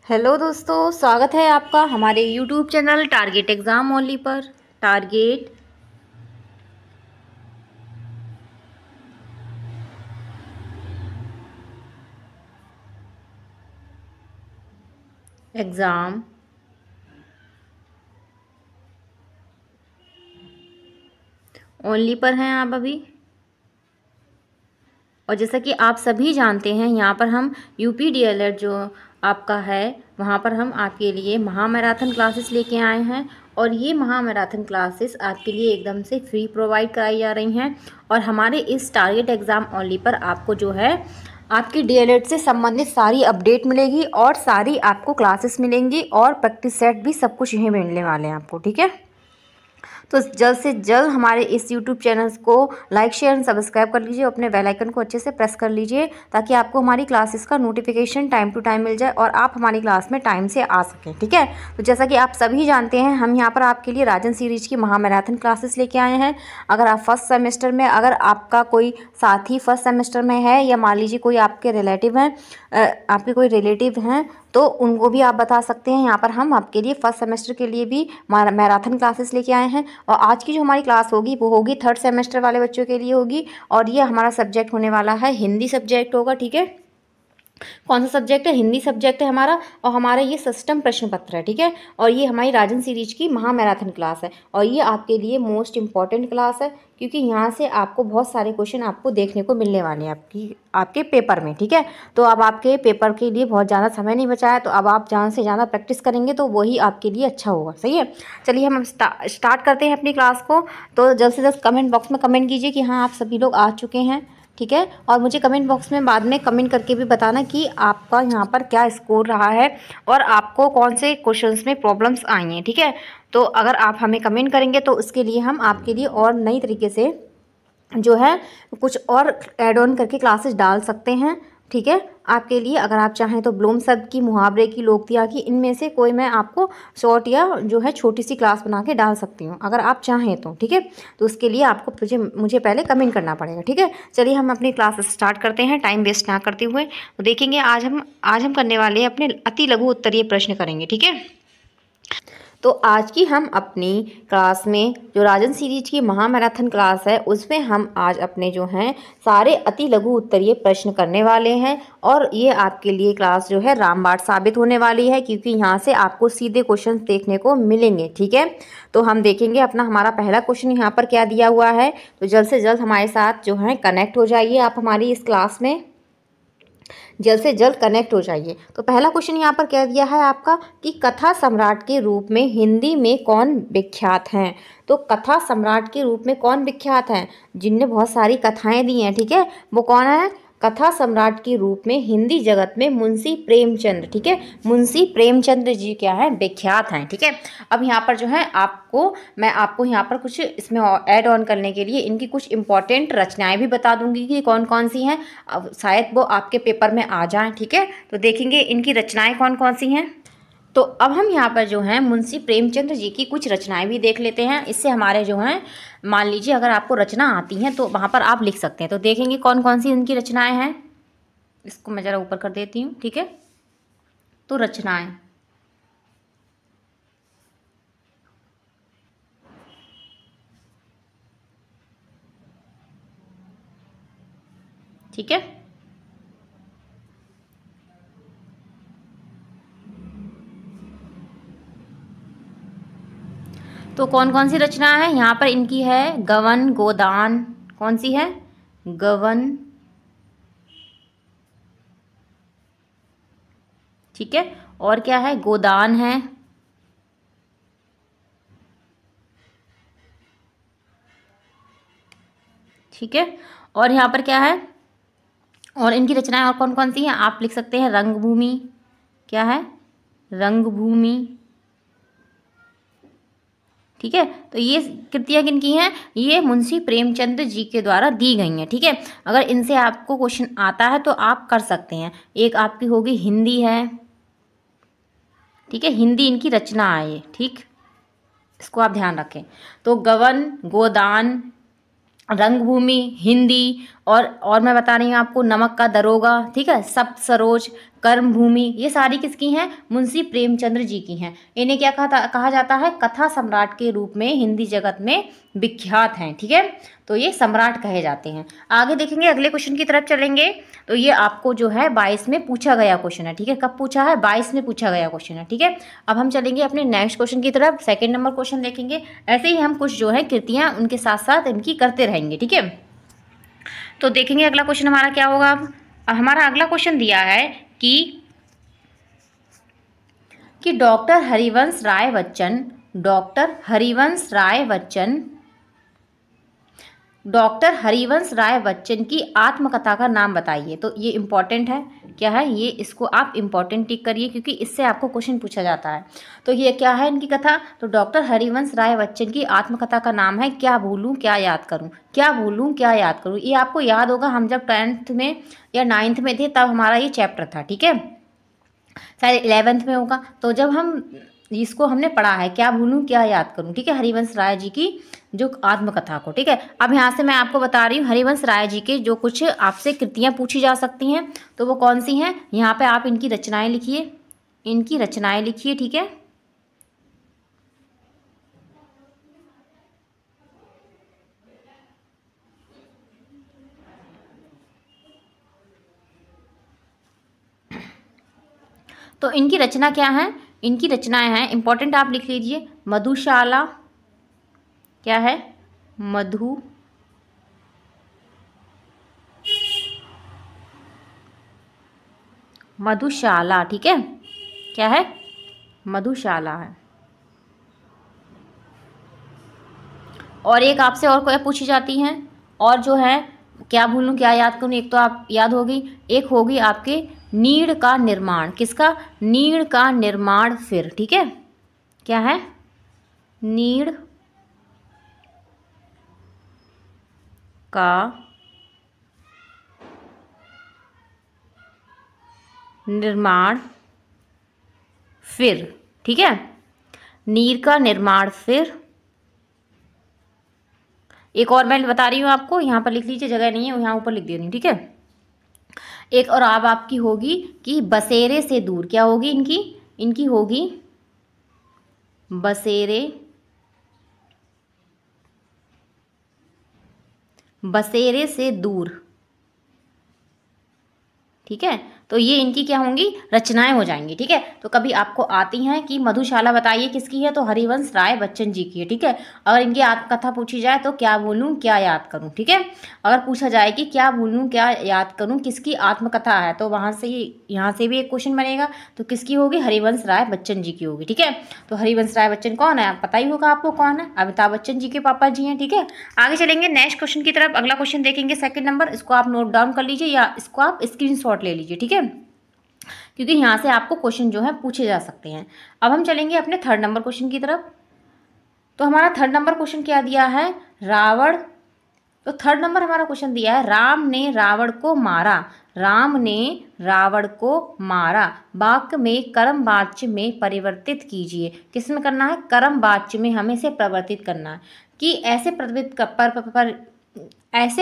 Hello दोस्तों, स्वागत है आपका हमारे YouTube channel target exam only पर। टारगेट एग्ज़ाम ओनली पर हैं आप अभी। और जैसा कि आप सभी जानते हैं, यहाँ पर हम यूपी डीएलएड जो आपका है वहाँ पर हम आपके लिए महामैराथन क्लासेस लेके आए हैं। और ये महामैराथन क्लासेस आपके लिए एकदम से फ्री प्रोवाइड कराई जा रही हैं। और हमारे इस टारगेट एग्ज़ाम ओनली पर आपको जो है आपकी डीएलएड से संबंधित सारी अपडेट मिलेगी और सारी आपको क्लासेस मिलेंगी और प्रैक्टिस सेट भी सब कुछ यहीं मिलने वाले हैं आपको, ठीक है। तो जल्द से जल्द हमारे इस यूट्यूब चैनल को लाइक शेयर एंड सब्सक्राइब कर लीजिए, अपने बेल आइकन को अच्छे से प्रेस कर लीजिए ताकि आपको हमारी क्लासेस का नोटिफिकेशन टाइम टू टाइम मिल जाए और आप हमारी क्लास में टाइम से आ सकें, ठीक है। तो जैसा कि आप सभी जानते हैं, हम यहाँ पर आपके लिए राजन सीरीज की महामैराथन क्लासेस लेके आए हैं। अगर आप फर्स्ट सेमेस्टर में, अगर आपका कोई साथी फर्स्ट सेमेस्टर में है या मान लीजिए कोई आपके रिलेटिव हैं, आपके कोई रिलेटिव हैं, तो उनको भी आप बता सकते हैं। यहाँ पर हम आपके लिए फर्स्ट सेमेस्टर के लिए भी मैराथन क्लासेस लेके आए हैं। और आज की जो हमारी क्लास होगी वो होगी थर्ड सेमेस्टर वाले बच्चों के लिए होगी। और ये हमारा सब्जेक्ट होने वाला है हिंदी सब्जेक्ट होगा, ठीक है। कौन सा सब्जेक्ट है? हिंदी सब्जेक्ट है हमारा। और हमारा ये सिस्टम प्रश्न पत्र है, ठीक है। और ये हमारी राजन सीरीज की महामैराथन क्लास है और ये आपके लिए मोस्ट इंपॉर्टेंट क्लास है क्योंकि यहाँ से आपको बहुत सारे क्वेश्चन आपको देखने को मिलने वाले हैं आपके पेपर में, ठीक है। तो अब आपके पेपर के लिए बहुत ज़्यादा समय नहीं बचा है, तो अब आप ज़्यादा से ज़्यादा प्रैक्टिस करेंगे तो वही आपके लिए अच्छा होगा, सही है। चलिए हम स्टार्ट करते हैं अपनी क्लास को। तो जल्द से जल्द कमेंट बॉक्स में कमेंट कीजिए कि हाँ आप सभी लोग आ चुके हैं, ठीक है। और मुझे कमेंट बॉक्स में बाद में कमेंट करके भी बताना कि आपका यहाँ पर क्या स्कोर रहा है और आपको कौन से क्वेश्चंस में प्रॉब्लम्स आई हैं, ठीक है। तो अगर आप हमें कमेंट करेंगे तो उसके लिए हम आपके लिए और नई तरीके से जो है कुछ और ऐड ऑन करके क्लासेस डाल सकते हैं, ठीक है। आपके लिए अगर आप चाहें तो ब्लूम शब्द की, मुहावरे की, लोकतिया की, इनमें से कोई मैं आपको शॉर्ट या जो है छोटी सी क्लास बना के डाल सकती हूँ अगर आप चाहें तो, ठीक है। तो उसके लिए आपको मुझे पहले कमेंट करना पड़ेगा, ठीक है। चलिए हम अपनी क्लास स्टार्ट करते हैं टाइम वेस्ट ना करते हुए। तो देखेंगे आज हम करने वाले हैं अपने अति लघु उत्तरीय प्रश्न करेंगे, ठीक है। तो आज की हम अपनी क्लास में जो राजन सीरीज की महामैराथन क्लास है उसमें हम आज अपने जो हैं सारे अति लघु उत्तरीय प्रश्न करने वाले हैं। और ये आपके लिए क्लास जो है रामबाण साबित होने वाली है क्योंकि यहाँ से आपको सीधे क्वेश्चन देखने को मिलेंगे, ठीक है। तो हम देखेंगे हमारा पहला क्वेश्चन यहाँ पर क्या दिया हुआ है। तो जल्द से जल्द हमारे साथ जो है कनेक्ट हो जाइए आप हमारी इस क्लास में, जल्द से जल्द कनेक्ट हो जाइए। तो पहला क्वेश्चन यहाँ पर क्या दिया है आपका कि कथा सम्राट के रूप में हिंदी में कौन विख्यात हैं। तो कथा सम्राट के रूप में कौन विख्यात हैं? जिनने बहुत सारी कथाएं दी हैं, ठीक है, वो कौन है? कथा सम्राट के रूप में हिंदी जगत में मुंशी प्रेमचंद, ठीक है। मुंशी प्रेमचंद जी क्या है? विख्यात हैं, ठीक है। अब यहाँ पर जो है मैं आपको यहाँ पर कुछ इसमें ऐड ऑन करने के लिए इनकी कुछ इंपॉर्टेंट रचनाएं भी बता दूंगी कि कौन कौन सी हैं। अब शायद वो आपके पेपर में आ जाएं, ठीक है। तो देखेंगे इनकी रचनाएं कौन कौन सी हैं। तो अब हम यहाँ पर जो हैं मुंशी प्रेमचंद जी की कुछ रचनाएं भी देख लेते हैं। इससे हमारे जो हैं, मान लीजिए अगर आपको रचना आती हैं तो वहाँ पर आप लिख सकते हैं। तो देखेंगे कौन कौन सी इनकी रचनाएं हैं। इसको मैं ज़रा ऊपर कर देती हूँ, ठीक है। तो रचनाएं, ठीक है। तो कौन कौन सी रचना है यहाँ पर? इनकी है गवन, गोदान। कौन सी है? गवन, ठीक है। और क्या है? गोदान है, ठीक है। और यहाँ पर क्या है? और इनकी रचनाएं और कौन कौन सी हैं आप लिख सकते हैं। रंगभूमि, क्या है? रंगभूमि, ठीक है। तो ये कृतियाँ किनकी हैं? ये मुंशी प्रेमचंद जी के द्वारा दी गई हैं, ठीक है। अगर इनसे आपको क्वेश्चन आता है तो आप कर सकते हैं। एक आपकी होगी हिंदी है, ठीक है। हिंदी इनकी रचना है ये, ठीक, इसको आप ध्यान रखें। तो गवन, गोदान, रंगभूमि, हिंदी और मैं बता रही हूँ आपको नमक का दरोगा, ठीक है, सप्त सरोज, कर्मभूमि, ये सारी किसकी हैं? मुंशी प्रेमचंद्र जी की हैं। इन्हें क्या कहा जाता है? कथा सम्राट के रूप में हिंदी जगत में विख्यात हैं। ठीक है, तो ये सम्राट कहे जाते हैं। आगे देखेंगे, अगले क्वेश्चन की तरफ चलेंगे। तो ये आपको जो है 22 में पूछा गया क्वेश्चन है। ठीक है, कब पूछा है? 22 में पूछा गया क्वेश्चन है। ठीक है, अब हम चलेंगे अपने नेक्स्ट क्वेश्चन की तरफ। सेकंड नंबर क्वेश्चन देखेंगे। ऐसे ही हम कुछ जो है कृतियाँ उनके साथ साथ इनकी करते रहेंगे। ठीक है, तो देखेंगे अगला क्वेश्चन हमारा क्या होगा। अब हमारा अगला क्वेश्चन दिया है कि डॉक्टर हरिवंश राय बच्चन, डॉक्टर हरिवंश राय बच्चन की आत्मकथा का नाम बताइए। तो ये इम्पॉर्टेंट है, क्या है ये? इसको आप इम्पॉर्टेंट टिक करिए, क्योंकि इससे आपको क्वेश्चन पूछा जाता है। तो ये क्या है इनकी कथा? तो डॉक्टर हरिवंश राय बच्चन की आत्मकथा का नाम है क्या भूलूं क्या याद करूं। क्या भूलूं क्या याद करूं, ये आपको याद होगा, हम जब 10th में या 9th में थे तब हमारा ये चैप्टर था। ठीक है, शायद 11th में होगा। तो जब हम इसको हमने पढ़ा है, क्या भूलूं क्या याद करूं। ठीक है, हरिवंश राय जी की जो आत्मकथा को। ठीक है, अब यहाँ से मैं आपको बता रही हूँ हरिवंश राय जी के जो कुछ आपसे कृतियाँ पूछी जा सकती हैं, तो वो कौन सी हैं। यहाँ पे आप इनकी रचनाएं लिखिए, इनकी रचनाएं लिखिए। ठीक है, तो इनकी रचना क्या है? इनकी रचनाएं हैं, इंपॉर्टेंट आप लिख लीजिए। मधुशाला, क्या है? मधुशाला। ठीक है, क्या है? मधुशाला है। और एक आपसे और कोई पूछी जाती हैं, और जो है क्या भूलूं क्या याद करूं, एक तो आप याद होगी, एक होगी आपके नीड़ का निर्माण। किसका? नीड़ का निर्माण फिर। ठीक है, क्या है? नीड़ का निर्माण फिर। ठीक है, नीड़ का निर्माण फिर। एक और मैं बता रही हूँ आपको, यहाँ पर लिख लीजिए, जगह नहीं है यहाँ ऊपर लिख दे रही हूँ। ठीक है, एक और अब आपकी होगी कि बसेरे से दूर। क्या होगी इनकी? इनकी होगी बसेरे से दूर। ठीक है, तो ये इनकी क्या होंगी? रचनाएं हो जाएंगी। ठीक है, तो कभी आपको आती हैं कि मधुशाला बताइए किसकी है, तो हरिवंश राय बच्चन जी की है। ठीक है, अगर इनकी आत्मकथा पूछी जाए तो क्या भूलूं क्या याद करूं। ठीक है, अगर पूछा जाए कि क्या भूलूं क्या याद करूं किसकी आत्मकथा है, तो वहाँ से यहाँ से भी एक क्वेश्चन बनेगा, तो किसकी होगी? हरिवंश राय बच्चन जी की होगी। ठीक है, तो हरिवंश राय बच्चन कौन है? पता ही होगा आपको कौन है, अमिताभ बच्चन जी के पापा जी हैं। ठीक है, आगे चलेंगे नेक्स्ट क्वेश्चन की तरफ। अगला क्वेश्चन देखेंगे, सेकंड नंबर। इसको आप नोट डाउन कर लीजिए या इसको आप स्क्रीनशॉट ले लीजिए। ठीक है, क्योंकि यहाँ से आपको क्वेश्चन जो है पूछे जा सकते हैं। अब हम चलेंगे अपने थर्ड नंबर क्वेश्चन की तरफ। तो हमारा थर्ड नंबर क्वेश्चन क्या दिया है? रावण। तो थर्ड नंबर हमारा क्वेश्चन दिया है, राम ने रावण को मारा। राम ने रावण को मारा, वाक्य में कर्म वाच्य में परिवर्तित कीजिए। किस में करना है? कर्म वाच्य में हमें से परिवर्तित करना है, कि ऐसे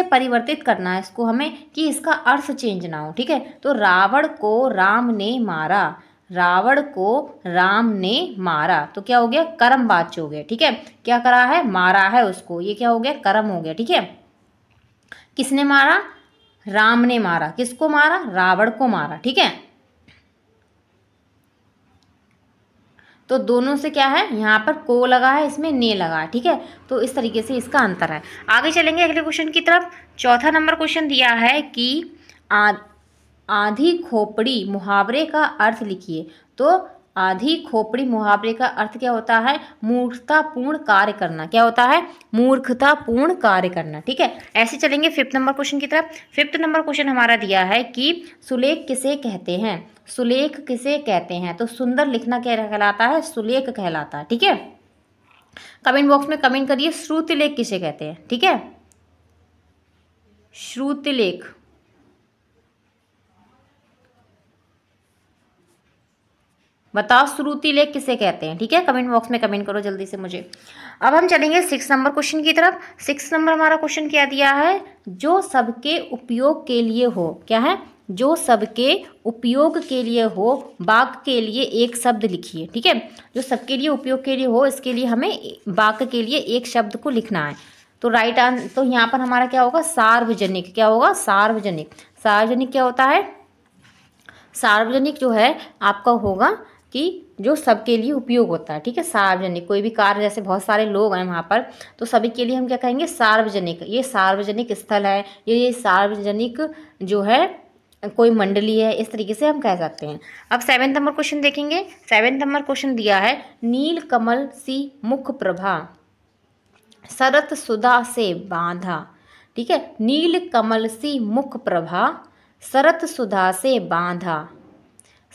परिवर्तित करना है इसको हमें कि इसका अर्थ चेंज ना हो। ठीक है, तो रावण को राम ने मारा, रावण को राम ने मारा, तो क्या हो गया? कर्म वाच्य हो गया। ठीक है, क्या करा है? मारा है उसको, ये क्या हो गया? कर्म हो गया। ठीक है, किसने मारा? राम ने मारा। किसको मारा? रावण को मारा। ठीक है, तो दोनों से क्या है? यहाँ पर को लगा है, इसमें ने लगा है। ठीक है, तो इस तरीके से इसका अंतर है। आगे चलेंगे अगले क्वेश्चन की तरफ। चौथा नंबर क्वेश्चन दिया है कि आधी खोपड़ी मुहावरे का अर्थ लिखिए। तो आधी खोपड़ी मुहावरे का अर्थ क्या होता है? मूर्खतापूर्ण कार्य करना। क्या होता है? मूर्खतापूर्ण कार्य करना। ठीक है, ऐसे चलेंगे फिफ्थ नंबर क्वेश्चन की तरफ। फिफ्थ नंबर क्वेश्चन हमारा दिया है कि सुलेख किसे कहते हैं? सुलेख किसे कहते हैं? तो सुंदर लिखना क्या कहलाता है? सुलेख कहलाता है। ठीक है, कमेंट बॉक्स में कमेंट करिए श्रुतिलेख किसे कहते हैं। ठीक है, श्रुतिलेख। बताओ श्रुतिलेख किसे कहते हैं। ठीक है, कमेंट बॉक्स में कमेंट करो जल्दी से मुझे। अब हम चलेंगे 6 नंबर क्वेश्चन की तरफ। 6 नंबर हमारा क्वेश्चन क्या दिया है? जो सबके उपयोग के लिए हो। क्या है? जो सबके उपयोग के लिए हो, वाक्य के लिए एक शब्द लिखिए। ठीक है, जो सबके लिए उपयोग के लिए हो, इसके लिए हमें वाक्य के लिए एक शब्द को लिखना है। तो राइट आंसर, तो यहाँ पर हमारा क्या होगा, सार्वजनिक। क्या होगा, सार्वजनिक। सार्वजनिक क्या होता है, सार्वजनिक जो है आपका होगा कि जो सबके लिए उपयोग होता है। ठीक है, सार्वजनिक, कोई भी कार्य, जैसे बहुत सारे लोग हैं वहाँ पर, तो सभी के लिए हम क्या कहेंगे, सार्वजनिक। ये सार्वजनिक स्थल है, ये सार्वजनिक जो है कोई मंडली है, इस तरीके से हम कह सकते हैं। अब 7 नंबर क्वेश्चन देखेंगे। 7 नंबर क्वेश्चन दिया है, नील कमल सी मुख प्रभा शरत सुधा से बांधा। ठीक है, नील कमल सी मुख प्रभा शरत सुधा से बांधा,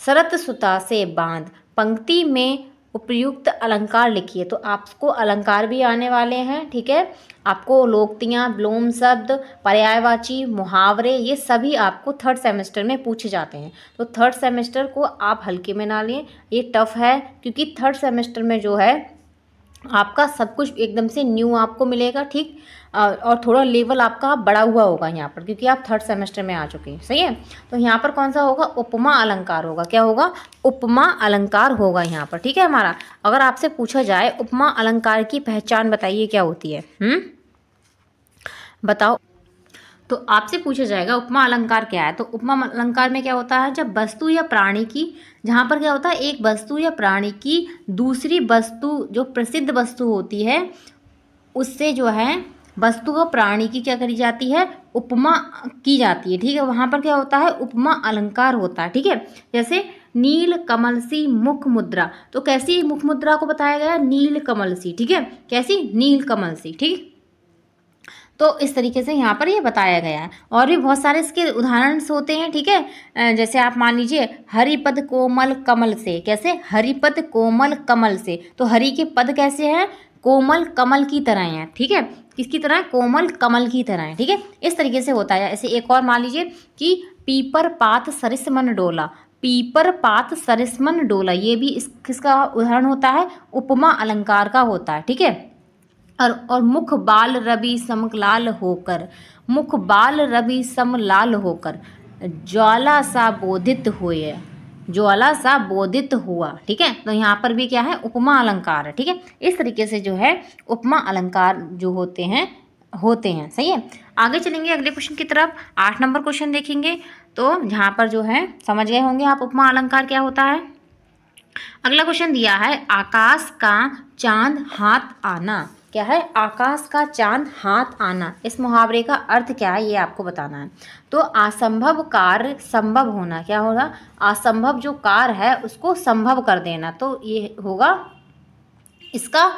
शरत सुधा से बांध। पंक्ति में उपयुक्त अलंकार लिखिए। तो आपको अलंकार भी आने वाले हैं। ठीक है, आपको लोकोक्तियाँ, विलोम शब्द, पर्यायवाची, मुहावरे, ये सभी आपको थर्ड सेमेस्टर में पूछे जाते हैं। तो थर्ड सेमेस्टर को आप हल्के में ना लें, ये टफ है, क्योंकि थर्ड सेमेस्टर में जो है आपका सब कुछ एकदम से न्यू आपको मिलेगा। ठीक, और थोड़ा लेवल आपका बढ़ा हुआ होगा यहाँ पर, क्योंकि आप थर्ड सेमेस्टर में आ चुके हैं। सही है, तो यहाँ पर कौन सा होगा, उपमा अलंकार होगा। क्या होगा, उपमा अलंकार होगा यहाँ पर। ठीक है, हमारा अगर आपसे पूछा जाए उपमा अलंकार की पहचान बताइए क्या होती है, बताओ। तो आपसे पूछा जाएगा उपमा अलंकार क्या है, तो उपमा अलंकार में क्या होता है, जब वस्तु या प्राणी की, जहाँ पर क्या होता है, एक वस्तु या प्राणी की दूसरी वस्तु, जो प्रसिद्ध वस्तु होती है, उससे जो है वस्तु व प्राणी की क्या करी जाती है, उपमा की जाती है। ठीक है, वहाँ पर क्या होता है, उपमा अलंकार होता है। ठीक है, जैसे नील कमल सी मुख मुद्रा, तो कैसी मुख मुद्रा को बताया गया, नील कमल सी। ठीक है, कैसी, नील कमल सी। ठीक, तो इस तरीके से यहाँ पर ये बताया गया है। और भी बहुत सारे इसके उदाहरण होते हैं। ठीक है, जैसे आप मान लीजिए, हरिपद कोमल कमल से। कैसे, हरिपद कोमल कमल से, तो हरि के पद कैसे हैं, कोमल कमल की तरह हैं। ठीक है, किसकी तरह, कोमल कमल की तरह है। ठीक है, इस तरीके से होता है। ऐसे एक और मान लीजिए कि पीपर पात सरिस मन डोला, पीपर पात सरिस मन डोला, ये भी किसका उदाहरण होता है, उपमा अलंकार का होता है। ठीक है, और मुख बाल रवि समलाल होकर, मुख बाल रवि समलाल होकर ज्वाला सा बोधित हुए, ज्वाला सा बोधित हुआ। ठीक है, तो यहाँ पर भी क्या है, उपमा अलंकार है। ठीक है, इस तरीके से जो है उपमा अलंकार जो होते हैं। सही है, आगे चलेंगे अगले क्वेश्चन की तरफ। 8 नंबर क्वेश्चन देखेंगे। तो यहाँ पर जो है समझ गए होंगे आप उपमा अलंकार क्या होता है। अगला क्वेश्चन दिया है, आकाश का चांद हाथ आना। क्या है, आकाश का चांद हाथ आना। इस मुहावरे का अर्थ क्या है, ये आपको बताना है। तो असंभव कार्य संभव होना। क्या होगा, असंभव जो कार्य है उसको संभव कर देना, तो ये होगा, इसका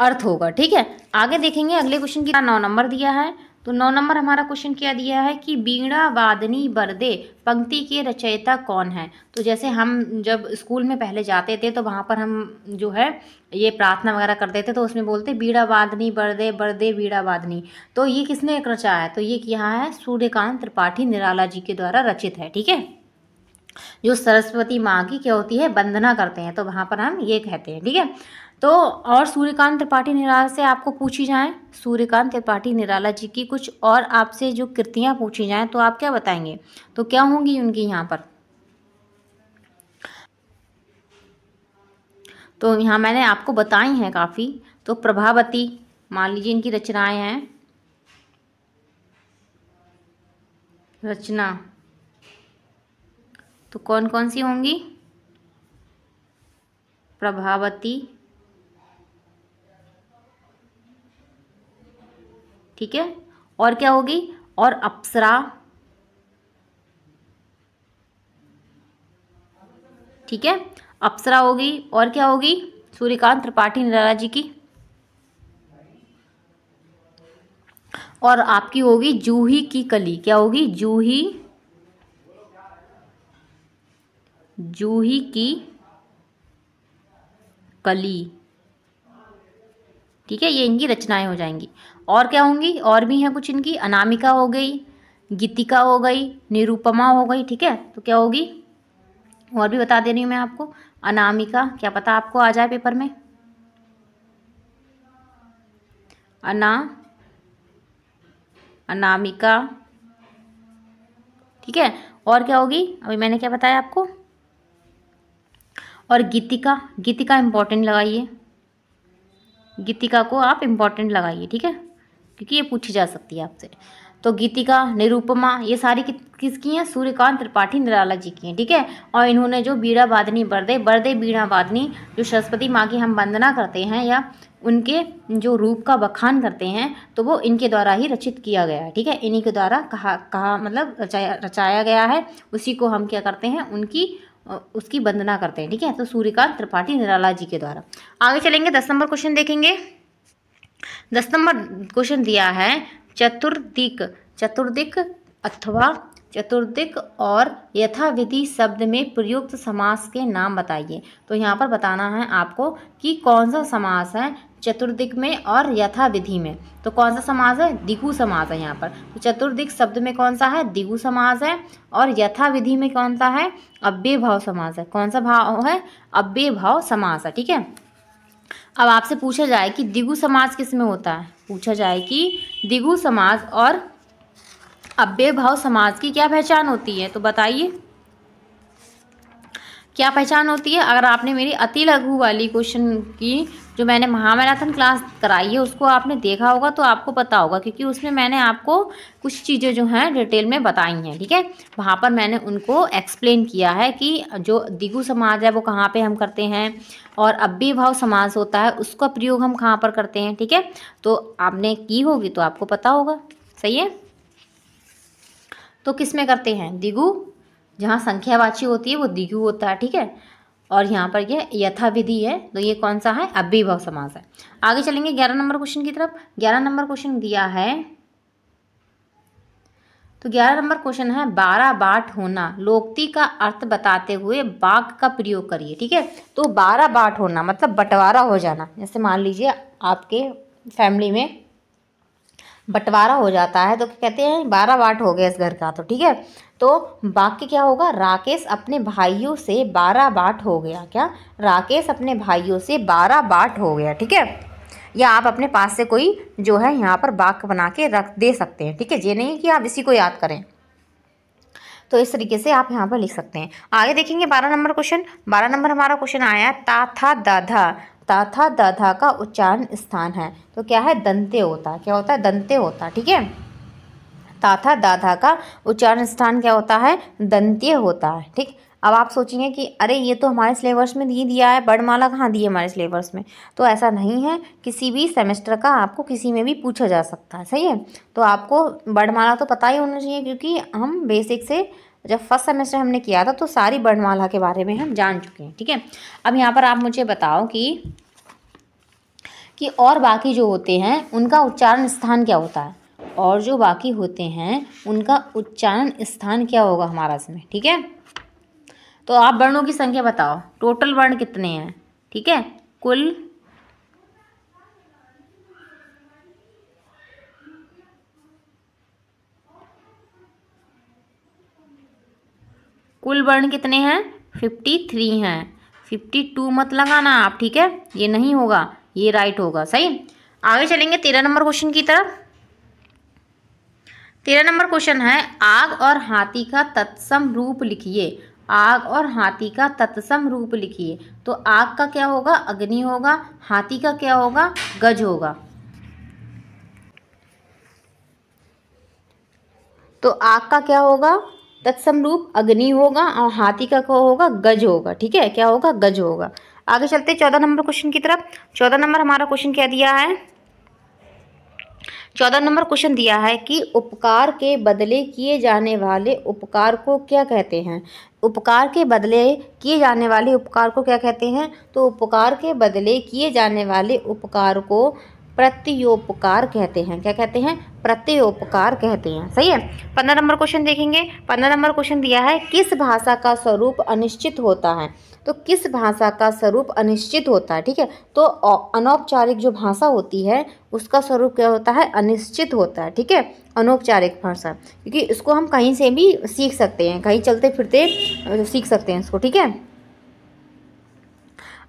अर्थ होगा। ठीक है, आगे देखेंगे अगले क्वेश्चन की। 9 नंबर दिया है। तो 9 नंबर हमारा क्वेश्चन क्या दिया है कि वीणा वादनी बरदे पंक्ति के रचयिता कौन है। तो जैसे हम जब स्कूल में पहले जाते थे, तो वहाँ पर हम जो है ये प्रार्थना वगैरह करते थे, तो उसमें बोलते वीणा वादनी बरदे बरदे वीणा वादनी। तो ये किसने रचा है, तो ये यहाँ है सूर्यकांत त्रिपाठी निराला जी के द्वारा रचित है। ठीक है, जो सरस्वती माँ की क्या होती है, वंदना करते हैं, तो वहाँ पर हम ये कहते हैं। ठीक है, तो और सूर्यकांत त्रिपाठी निराला से आपको पूछी जाए, सूर्यकांत त्रिपाठी निराला जी की कुछ और आपसे जो कृतियाँ पूछी जाएं, तो आप क्या बताएंगे, तो क्या होंगी उनकी यहाँ पर। तो यहाँ मैंने आपको बताई हैं काफ़ी। तो प्रभावती मान लीजिए इनकी रचनाएं हैं, रचना तो कौन कौन सी होंगी, प्रभावती। ठीक है, और क्या होगी, और अप्सरा। ठीक है, अप्सरा होगी, और क्या होगी, सूर्यकांत त्रिपाठी निराला जी की, और आपकी होगी जूही की कली। क्या होगी, जूही की कली। ठीक है, ये इनकी रचनाएं हो जाएंगी। और क्या होंगी, और भी हैं कुछ इनकी, अनामिका हो गई, गीतिका हो गई, निरूपमा हो गई। ठीक है, तो क्या होगी, और भी बता दे रही हूँ मैं आपको। अनामिका, क्या पता आपको आ जाए पेपर में, अनामिका। ठीक है, और क्या होगी, अभी मैंने क्या बताया आपको, और गीतिका, गीतिका इम्पॉर्टेंट लगाइए, गीतिका को आप इम्पॉर्टेंट लगाइए, ठीक है, क्योंकि ये पूछी जा सकती है आपसे। तो गीतिका, निरुपमा, ये सारी किसकी हैं, सूर्यकांत त्रिपाठी निराला जी की हैं, ठीक है। और इन्होंने जो बीड़ा वादनी बरदे बरदे बीड़ा वादनी, जो सरस्वती माँ की हम वंदना करते हैं या उनके जो रूप का बखान करते हैं, तो वो इनके द्वारा ही रचित किया गया है, ठीक है। इन्हीं के द्वारा कहा मतलब रचाया गया है, उसी को हम क्या करते हैं, उसकी वंदना करते हैं, ठीक है। तो सूर्यकांत त्रिपाठी निराला जी के द्वारा। आगे चलेंगे, 10 नंबर क्वेश्चन देखेंगे। 10 नंबर क्वेश्चन दिया है, चतुर्दिक, चतुर्दिक अथवा चतुर्दिक और यथाविधि शब्द में प्रयुक्त समास के नाम बताइए। तो यहाँ पर बताना है आपको कि कौन सा समास है चतुर्दिक में और यथाविधि में। तो कौन सा समास है, द्विगु समास है यहाँ पर। तो चतुर्दिक शब्द में कौन सा है, द्विगु समास है, और यथाविधि में कौन सा है, अव्यय भाव समास है। कौन सा भाव है, अव्यय भाव समास है, ठीक है। अब आपसे पूछा जाए कि द्विगु समास किस में होता है, पूछा जाए कि द्विगु समास और अव्यय भाव समास की क्या पहचान होती है, तो बताइए क्या पहचान होती है। अगर आपने मेरी अति लघु वाली क्वेश्चन की जो मैंने महामैराथन क्लास कराई है उसको आपने देखा होगा तो आपको पता होगा, क्योंकि उसमें मैंने आपको कुछ चीज़ें जो हैं डिटेल में बताई हैं, ठीक है। वहाँ पर मैंने उनको एक्सप्लेन किया है कि जो द्विगु समास है वो कहाँ पे हम करते हैं, और अव्यय भाव समास होता है उसका प्रयोग हम कहाँ पर करते हैं, ठीक है। तो आपने की होगी तो आपको पता होगा, सही है। तो किस में करते हैं, द्विगु, जहाँ संख्यावाची होती है वो द्विगु होता है, ठीक है। और यहाँ पर यह यथाविधि है, तो ये कौन सा है, अव्यय भाव समास है। आगे चलेंगे 11 नंबर क्वेश्चन की तरफ। 11 नंबर क्वेश्चन दिया है, तो 11 नंबर क्वेश्चन है, 12 बाट होना, लोकोक्ति का अर्थ बताते हुए वाक्य का प्रयोग करिए, ठीक है। तो 12 बाट होना मतलब बंटवारा हो जाना। जैसे मान लीजिए आपके फैमिली में बंटवारा हो जाता है तो क्या कहते हैं, 12 बाट हो गया इस घर का, तो ठीक है। तो वाक्य क्या होगा, राकेश अपने भाइयों से 12 बाट हो गया। क्या, राकेश अपने भाइयों से 12 बाट हो गया, ठीक है। या आप अपने पास से कोई जो है यहाँ पर वाक्य बना के रख दे सकते हैं, ठीक है। ये नहीं कि आप इसी को याद करें, तो इस तरीके से आप यहाँ पर लिख सकते हैं। आगे देखेंगे 12 नंबर क्वेश्चन। 12 नंबर हमारा क्वेश्चन आया, ता था दाधा, ता था दाधा का उच्चारण स्थान है, तो क्या है, दंत्य होता है। क्या होता है, दंत्य होता है, ठीक है। ता था दाधा का उच्चारण स्थान क्या होता है, दंत्य होता है, ठीक। अब आप सोचेंगे कि अरे ये तो हमारे सिलेबस में नहीं दिया है, वर्णमाला कहाँ दी है हमारे सिलेबस में, तो ऐसा नहीं है, किसी भी सेमेस्टर का आपको किसी में भी पूछा जा सकता है, सही है। तो आपको वर्णमाला तो पता ही होना चाहिए, क्योंकि हम बेसिक से जब फर्स्ट सेमेस्टर हमने किया था तो सारी वर्णमाला के बारे में हम जान चुके हैं, ठीक है। अब यहाँ पर आप मुझे बताओ कि और बाकी जो होते हैं उनका उच्चारण स्थान क्या होता है, और जो बाकी होते हैं उनका उच्चारण स्थान क्या होगा हमारा इसमें, ठीक है। तो आप वर्णों की संख्या बताओ, टोटल वर्ण कितने हैं, ठीक है। कुल वर्ण कितने हैं, 53 हैं। 52 मत लगाना आप, ठीक है, ये नहीं होगा, ये राइट होगा, सही। आगे चलेंगे 13 नंबर क्वेश्चन की तरफ। 13 नंबर क्वेश्चन है, आग और हाथी का तत्सम रूप लिखिए। आग और हाथी का तत्सम रूप लिखिए। तो आग का क्या होगा, अग्नि होगा, हाथी का क्या होगा, गज होगा। तो आग का क्या होगा, तत्सम रूप अग्नि होगा, और हाथी का क्या होगा, गज होगा, ठीक है। क्या होगा, गज होगा। आगे चलते 14 नंबर क्वेश्चन की तरफ। 14 नंबर हमारा क्वेश्चन क्या दिया है, 14 नंबर क्वेश्चन दिया है कि उपकार के बदले किए जाने वाले उपकार को क्या कहते हैं। उपकार के बदले किए जाने वाले उपकार को क्या कहते हैं, तो उपकार के बदले किए जाने वाले उपकार को प्रत्योपकार कहते हैं। क्या कहते हैं, प्रत्योपकार कहते हैं, सही है। 15 नंबर क्वेश्चन देखेंगे। 15 नंबर क्वेश्चन दिया है, किस भाषा का स्वरूप अनिश्चित होता है। तो किस भाषा का स्वरूप अनिश्चित होता है, ठीक है। तो अनौपचारिक जो भाषा होती है उसका स्वरूप क्या होता है, अनिश्चित होता है, ठीक है। अनौपचारिक भाषा, क्योंकि इसको हम कहीं से भी सीख सकते हैं, कहीं चलते फिरते सीख सकते हैं इसको, ठीक है।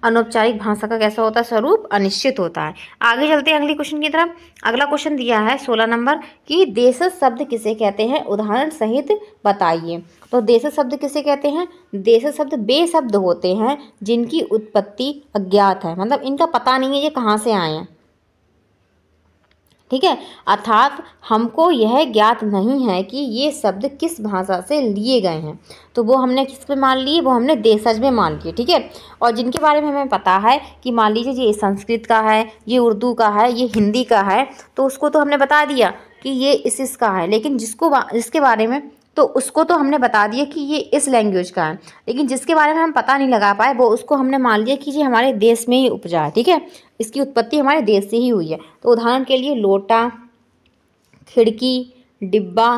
अनौपचारिक भाषा का कैसा होता है स्वरूप, अनिश्चित होता है। आगे चलते हैं अगले क्वेश्चन की तरफ। अगला क्वेश्चन दिया है 16 नंबर कि देशज शब्द किसे कहते हैं, उदाहरण सहित बताइए। तो देशज शब्द किसे कहते हैं, देशज शब्द वे शब्द होते हैं जिनकी उत्पत्ति अज्ञात है, मतलब इनका पता नहीं है ये कहाँ से आए हैं, ठीक है। अर्थात हमको यह ज्ञात नहीं है कि ये शब्द किस भाषा से लिए गए हैं, तो वो हमने किस पे मान लिए, वो हमने देशज में मान लिए, ठीक है। और जिनके बारे में हमें पता है कि मान लीजिए ये संस्कृत का है, ये उर्दू का है, ये हिंदी का है, तो उसको तो हमने बता दिया कि ये इसका है, लेकिन जिसके बारे में, तो उसको तो हमने बता दिया कि ये इस लैंग्वेज का है, लेकिन जिसके बारे में हम पता नहीं लगा पाए वो उसको हमने मान लिया कि ये हमारे देश में ही उपजा है, ठीक है, इसकी उत्पत्ति हमारे देश से ही हुई है। तो उदाहरण के लिए लोटा, खिड़की, डिब्बा,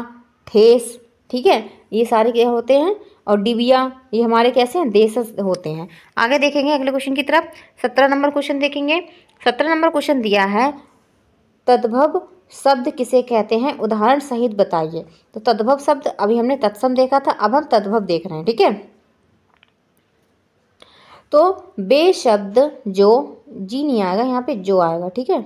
ठेस, ठीक है, ये सारे क्या होते हैं, और डिबिया, ये हमारे कैसे हैं, देश होते हैं। आगे देखेंगे अगले क्वेश्चन की तरफ। 17 नंबर क्वेश्चन देखेंगे। 17 नंबर क्वेश्चन दिया है तद्भव शब्द किसे कहते हैं, उदाहरण सहित बताइए। तो तद्भव शब्द अभी हमने तत्सम देखा था, अब हम तद्भव देख रहे हैं, ठीक है। तो वे शब्द जो, जी नहीं आएगा यहाँ पे, जो आएगा, ठीक है,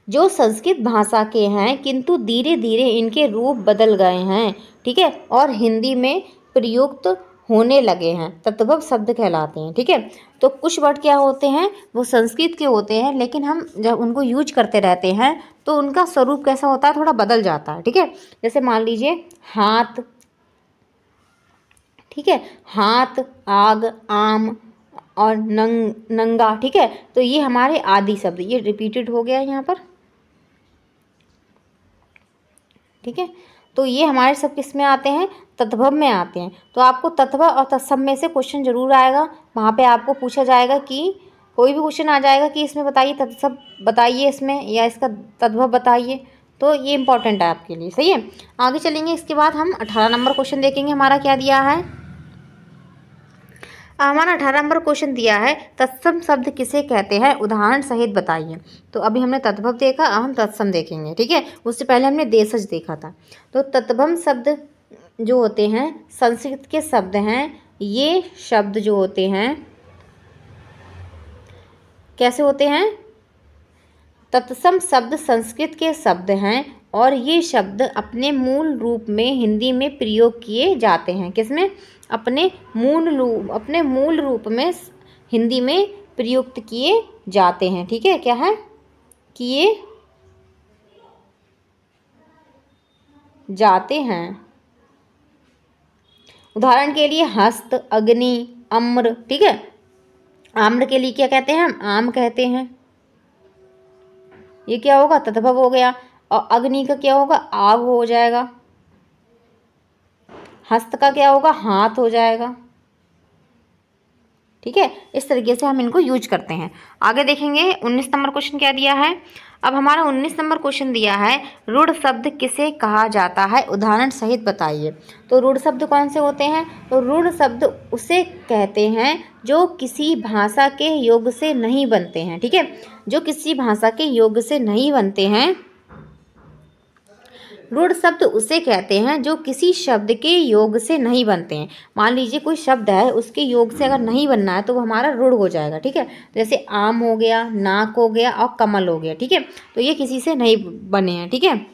जो संस्कृत भाषा के हैं किंतु धीरे धीरे इनके रूप बदल गए हैं, ठीक है, और हिंदी में प्रयुक्त होने लगे हैं, तद्भव शब्द कहलाते हैं, ठीक है। तो कुछ वर्ड क्या होते हैं, वो संस्कृत के होते हैं, लेकिन हम जब उनको यूज करते रहते हैं तो उनका स्वरूप कैसा होता है, थोड़ा बदल जाता है, ठीक है। जैसे मान लीजिए हाथ, ठीक है, हाथ, आग, आम और नंगा, ठीक है, तो ये हमारे आदि शब्द, ये रिपीटेड हो गया है यहाँ पर, ठीक है। तो ये हमारे सब किस में आते हैं, तद्भव में आते हैं। तो आपको तद्भव और तत्सम में से क्वेश्चन जरूर आएगा, वहाँ पे आपको पूछा जाएगा कि कोई भी क्वेश्चन आ जाएगा कि इसमें बताइए तत्सम बताइए इसमें, या इसका तद्भव बताइए, तो ये इंपॉर्टेंट है आपके लिए, सही है। आगे चलेंगे, इसके बाद हम 18 नंबर क्वेश्चन देखेंगे। हमारा क्या दिया है, हमारा 18 नंबर क्वेश्चन दिया है तत्सम शब्द किसे कहते हैं, उदाहरण सहित बताइए। तो अभी हमने तद्भव देखा, अब हम तत्सम देखेंगे, ठीक है। उससे पहले हमने देशज देखा था। तो तत्सम शब्द जो होते हैं संस्कृत के शब्द हैं, ये शब्द जो होते हैं कैसे होते हैं, तत्सम शब्द संस्कृत के शब्द हैं और ये शब्द अपने मूल रूप में हिंदी में प्रयोग किए जाते हैं। किसमें, अपने मूल रूप में हिंदी में प्रयुक्त किए जाते हैं, ठीक है, क्या है, किए जाते हैं। उदाहरण के लिए हस्त, अग्नि, अम्र, ठीक है, आम्र के लिए क्या कहते हैं, हम आम कहते हैं, ये क्या होगा, तद्भव हो गया। और अग्नि का क्या होगा, आग हो जाएगा। हस्त का क्या होगा, हाथ हो जाएगा, ठीक है। इस तरीके से हम इनको यूज करते हैं। आगे देखेंगे 19 नंबर क्वेश्चन क्या दिया है। अब हमारा 19 नंबर क्वेश्चन दिया है रूढ़ शब्द किसे कहा जाता है, उदाहरण सहित बताइए। तो रूढ़ शब्द कौन से होते हैं, तो रूढ़ शब्द उसे कहते हैं जो किसी भाषा के योग से नहीं बनते हैं, ठीक है, जो किसी भाषा के योग से नहीं बनते हैं। रूढ़ शब्द उसे कहते हैं जो किसी शब्द के योग से नहीं बनते हैं। मान लीजिए कोई शब्द है, उसके योग से अगर नहीं बनना है तो वो हमारा रूढ़ हो जाएगा, ठीक है। जैसे आम हो गया, नाक हो गया और कमल हो गया, ठीक है, तो ये किसी से नहीं बने हैं, ठीक है।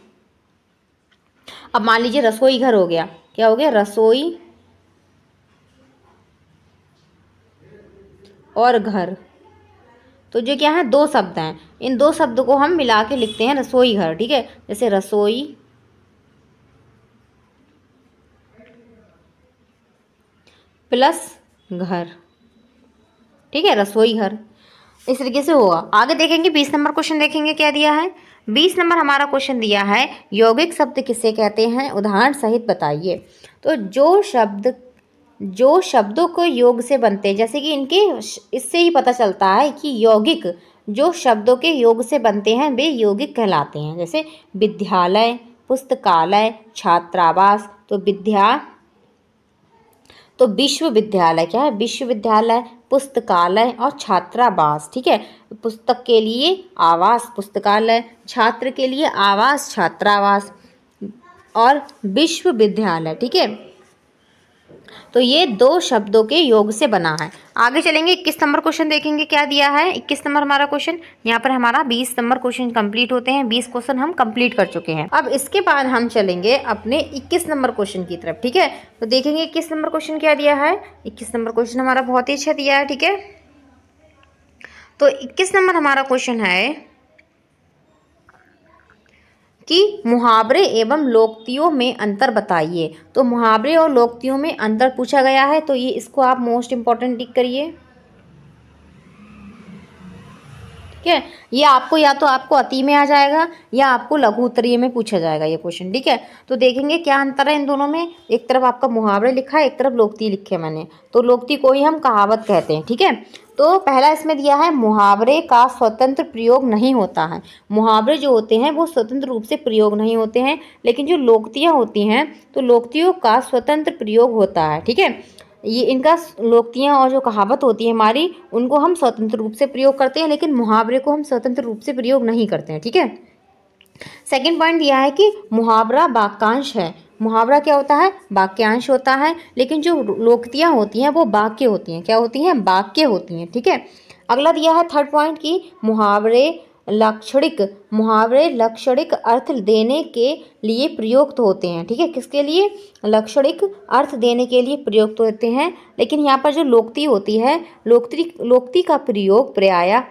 अब मान लीजिए रसोई घर हो गया, क्या हो गया, रसोई और घर, तो जो क्या है, दो शब्द हैं, इन दो शब्द को हम मिला के लिखते हैं रसोई घर, ठीक है। जैसे रसोई प्लस घर, ठीक है, रसोई घर, इस तरीके से होगा। आगे देखेंगे 20 नंबर क्वेश्चन देखेंगे क्या दिया है। 20 नंबर हमारा क्वेश्चन दिया है यौगिक शब्द किसे कहते हैं, उदाहरण सहित बताइए। तो जो शब्दों को योग से बनते हैं, जैसे कि इनके इससे ही पता चलता है कि यौगिक जो शब्दों के योग से बनते हैं वे यौगिक कहलाते हैं। जैसे विद्यालय, पुस्तकालय, छात्रावास, तो विश्वविद्यालय क्या है, विश्वविद्यालय, पुस्तकालय और छात्रावास, ठीक है। पुस्तक के लिए आवास पुस्तकालय, छात्र के लिए आवास छात्रावास और विश्वविद्यालय, ठीक है। तो ये दो शब्दों के योग से बना है। आगे चलेंगे 21 नंबर क्वेश्चन देखेंगे क्या दिया है। 21 नंबर हमारा क्वेश्चन, यहाँ पर हमारा 20 नंबर क्वेश्चन कंप्लीट होते हैं। 20 क्वेश्चन हम कंप्लीट कर चुके हैं। अब इसके बाद हम चलेंगे अपने 21 नंबर क्वेश्चन की तरफ, ठीक है। तो देखेंगे 21 नंबर क्वेश्चन क्या दिया है। 21 नंबर क्वेश्चन हमारा बहुत ही अच्छा दिया है, ठीक है। तो 21 नंबर हमारा क्वेश्चन है कि मुहावरे एवं लोकोक्तियों में अंतर बताइए। तो मुहावरे और लोकोक्तियों में अंतर पूछा गया है, तो ये इसको आप मोस्ट इम्पॉर्टेंट टिक करिए, ठीक है। ये आपको या तो आपको अति में आ जाएगा या आपको लघु उत्तरीय में पूछा जाएगा ये क्वेश्चन, ठीक है। तो देखेंगे क्या अंतर है इन दोनों में। एक तरफ आपका मुहावरे लिखा है, एक तरफ लोकोक्ति लिखे मैंने। तो लोकोक्ति को ही हम कहावत कहते हैं, ठीक है। तो पहला इसमें दिया है मुहावरे का स्वतंत्र प्रयोग नहीं होता है। मुहावरे जो होते हैं वो स्वतंत्र रूप से प्रयोग नहीं होते हैं, लेकिन जो लोकोक्तियाँ होती हैं तो लोकोक्तियों का स्वतंत्र प्रयोग होता है, ठीक है। ये इनका लोकोक्तियाँ और जो कहावत होती है हमारी, उनको हम स्वतंत्र रूप से प्रयोग करते हैं, लेकिन मुहावरे को हम स्वतंत्र रूप से प्रयोग नहीं करते हैं, ठीक है। सेकंड पॉइंट दिया है कि मुहावरा वाक्यांश है। मुहावरा क्या होता है, वाक्यांश होता है, लेकिन जो लोकोक्तियाँ होती हैं वो वाक्य होती हैं। क्या होती हैं, वाक्य होती हैं, ठीक है। अगला दिया है थर्ड पॉइंट की मुहावरे लाक्षणिक अर्थ देने के लिए प्रयुक्त होते हैं, ठीक है। किसके लिए, लाक्षणिक अर्थ देने के लिए प्रयुक्त होते हैं। लेकिन यहाँ पर जो लोकोक्ति होती है, लोकोक्ति का प्रयोग प्रायः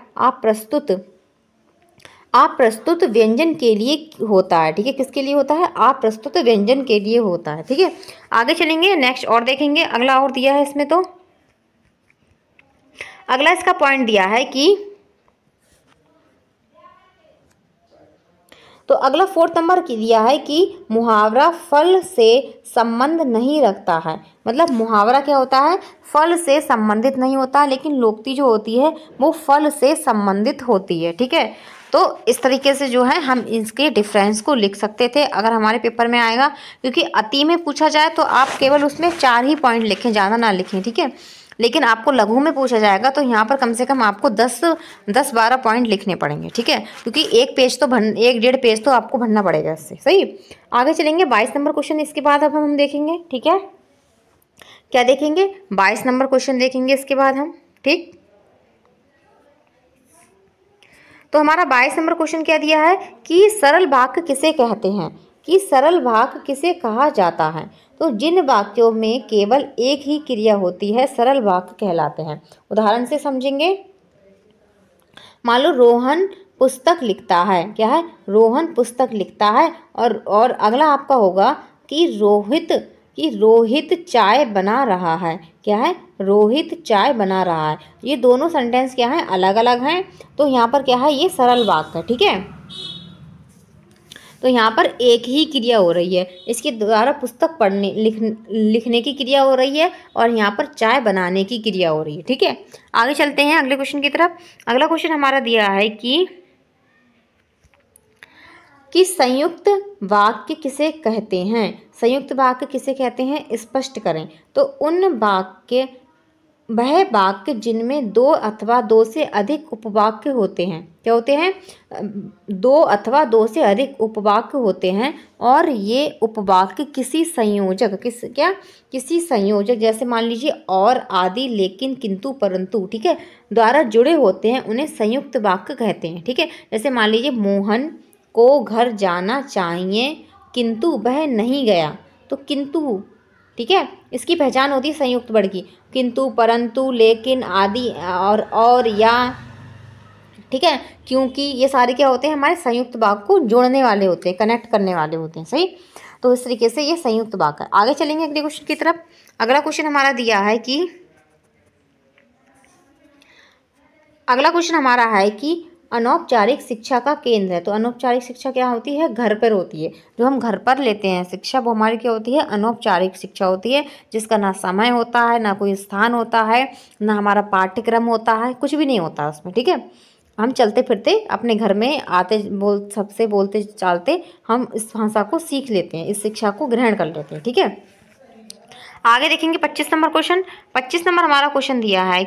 अप्रस्तुत व्यंजन के लिए होता है, ठीक है। किसके लिए होता है, अप्रस्तुत व्यंजन के लिए होता है, ठीक है। आगे चलेंगे नेक्स्ट और देखेंगे। अगला और दिया है इसमें, तो अगला इसका पॉइंट दिया है कि तो अगला फोर्थ नंबर की दिया है कि मुहावरा फल से संबंध नहीं रखता है। मतलब मुहावरा क्या होता है, फल से संबंधित नहीं होता, लेकिन लोकोक्ति जो होती है वो फल से संबंधित होती है, ठीक है। तो इस तरीके से जो है हम इसके डिफरेंस को लिख सकते थे अगर हमारे पेपर में आएगा, क्योंकि अति में पूछा जाए तो आप केवल उसमें 4 ही पॉइंट लिखें, ज़्यादा ना लिखें, ठीक है। लेकिन आपको लघु में पूछा जाएगा तो यहाँ पर कम से कम आपको 10-12 पॉइंट लिखने पड़ेंगे, ठीक है। क्योंकि एक 1.5 पेज तो आपको भरना पड़ेगा इससे, सही। आगे चलेंगे 22 नंबर क्वेश्चन इसके बाद अब हम देखेंगे, ठीक है। क्या देखेंगे, 22 नंबर क्वेश्चन देखेंगे इसके बाद हम, ठीक। तो हमारा 22 नंबर क्वेश्चन क्या दिया है कि सरल वाक्य किसे कहते हैं, कि सरल वाक्य किसे कहा जाता है। तो जिन वाक्यों में केवल एक ही क्रिया होती है सरल वाक्य कहलाते हैं। उदाहरण से समझेंगे। मान लो रोहन पुस्तक लिखता है, क्या है, रोहन पुस्तक लिखता है। और अगला आपका होगा कि रोहित चाय बना रहा है, क्या है, रोहित चाय बना रहा है। ये दोनों सेंटेंस क्या है, अलग अलग हैं। तो यहाँ पर क्या है, ये सरल वाक्य है, ठीक है। तो यहाँ पर एक ही क्रिया हो रही है, इसके द्वारा पुस्तक पढ़ने लिखने की क्रिया हो रही है, और यहाँ पर चाय बनाने की क्रिया हो रही है, ठीक है। आगे चलते हैं अगले क्वेश्चन की तरफ। अगला क्वेश्चन हमारा दिया है कि संयुक्त वाक्य किसे कहते हैं। संयुक्त वाक्य किसे कहते हैं, स्पष्ट करें। तो वह वाक्य जिनमें 2 अथवा 2 से अधिक उपवाक्य होते हैं। क्या होते हैं, 2 अथवा 2 से अधिक उपवाक्य होते हैं, और ये उपवाक्य किसी संयोजक जैसे मान लीजिए और, आदि, लेकिन, किंतु, परंतु, ठीक है, द्वारा जुड़े होते हैं, उन्हें संयुक्त वाक्य कहते हैं, ठीक है। जैसे मान लीजिए मोहन को घर जाना चाहिए किंतु वह नहीं गया। तो किंतु, ठीक है, इसकी पहचान होती है संयुक्त वर्ड की। किंतु, परंतु, लेकिन, आदि और या, ठीक है, क्योंकि, ये सारे क्या होते हैं, हमारे संयुक्त वाक्य को जोड़ने वाले होते हैं, कनेक्ट करने वाले होते हैं, सही। तो इस तरीके से ये संयुक्त वाक्य है। आगे चलेंगे अगले क्वेश्चन की तरफ। अगला क्वेश्चन हमारा दिया है कि अनौपचारिक शिक्षा का केंद्र है। तो अनौपचारिक शिक्षा क्या होती है, घर पर होती है। जो हम घर पर लेते हैं शिक्षा, वो हमारी क्या होती है, अनौपचारिक शिक्षा होती है, जिसका ना समय होता है, ना कोई स्थान होता है, ना हमारा पाठ्यक्रम होता है, कुछ भी नहीं होता उसमें, ठीक है। हम चलते फिरते अपने घर में सबसे बोलते चालते हम इस भाषा को सीख लेते हैं, इस शिक्षा को ग्रहण कर लेते हैं, ठीक है। आगे देखेंगे 25 नंबर क्वेश्चन। 25 नंबर हमारा क्वेश्चन दिया है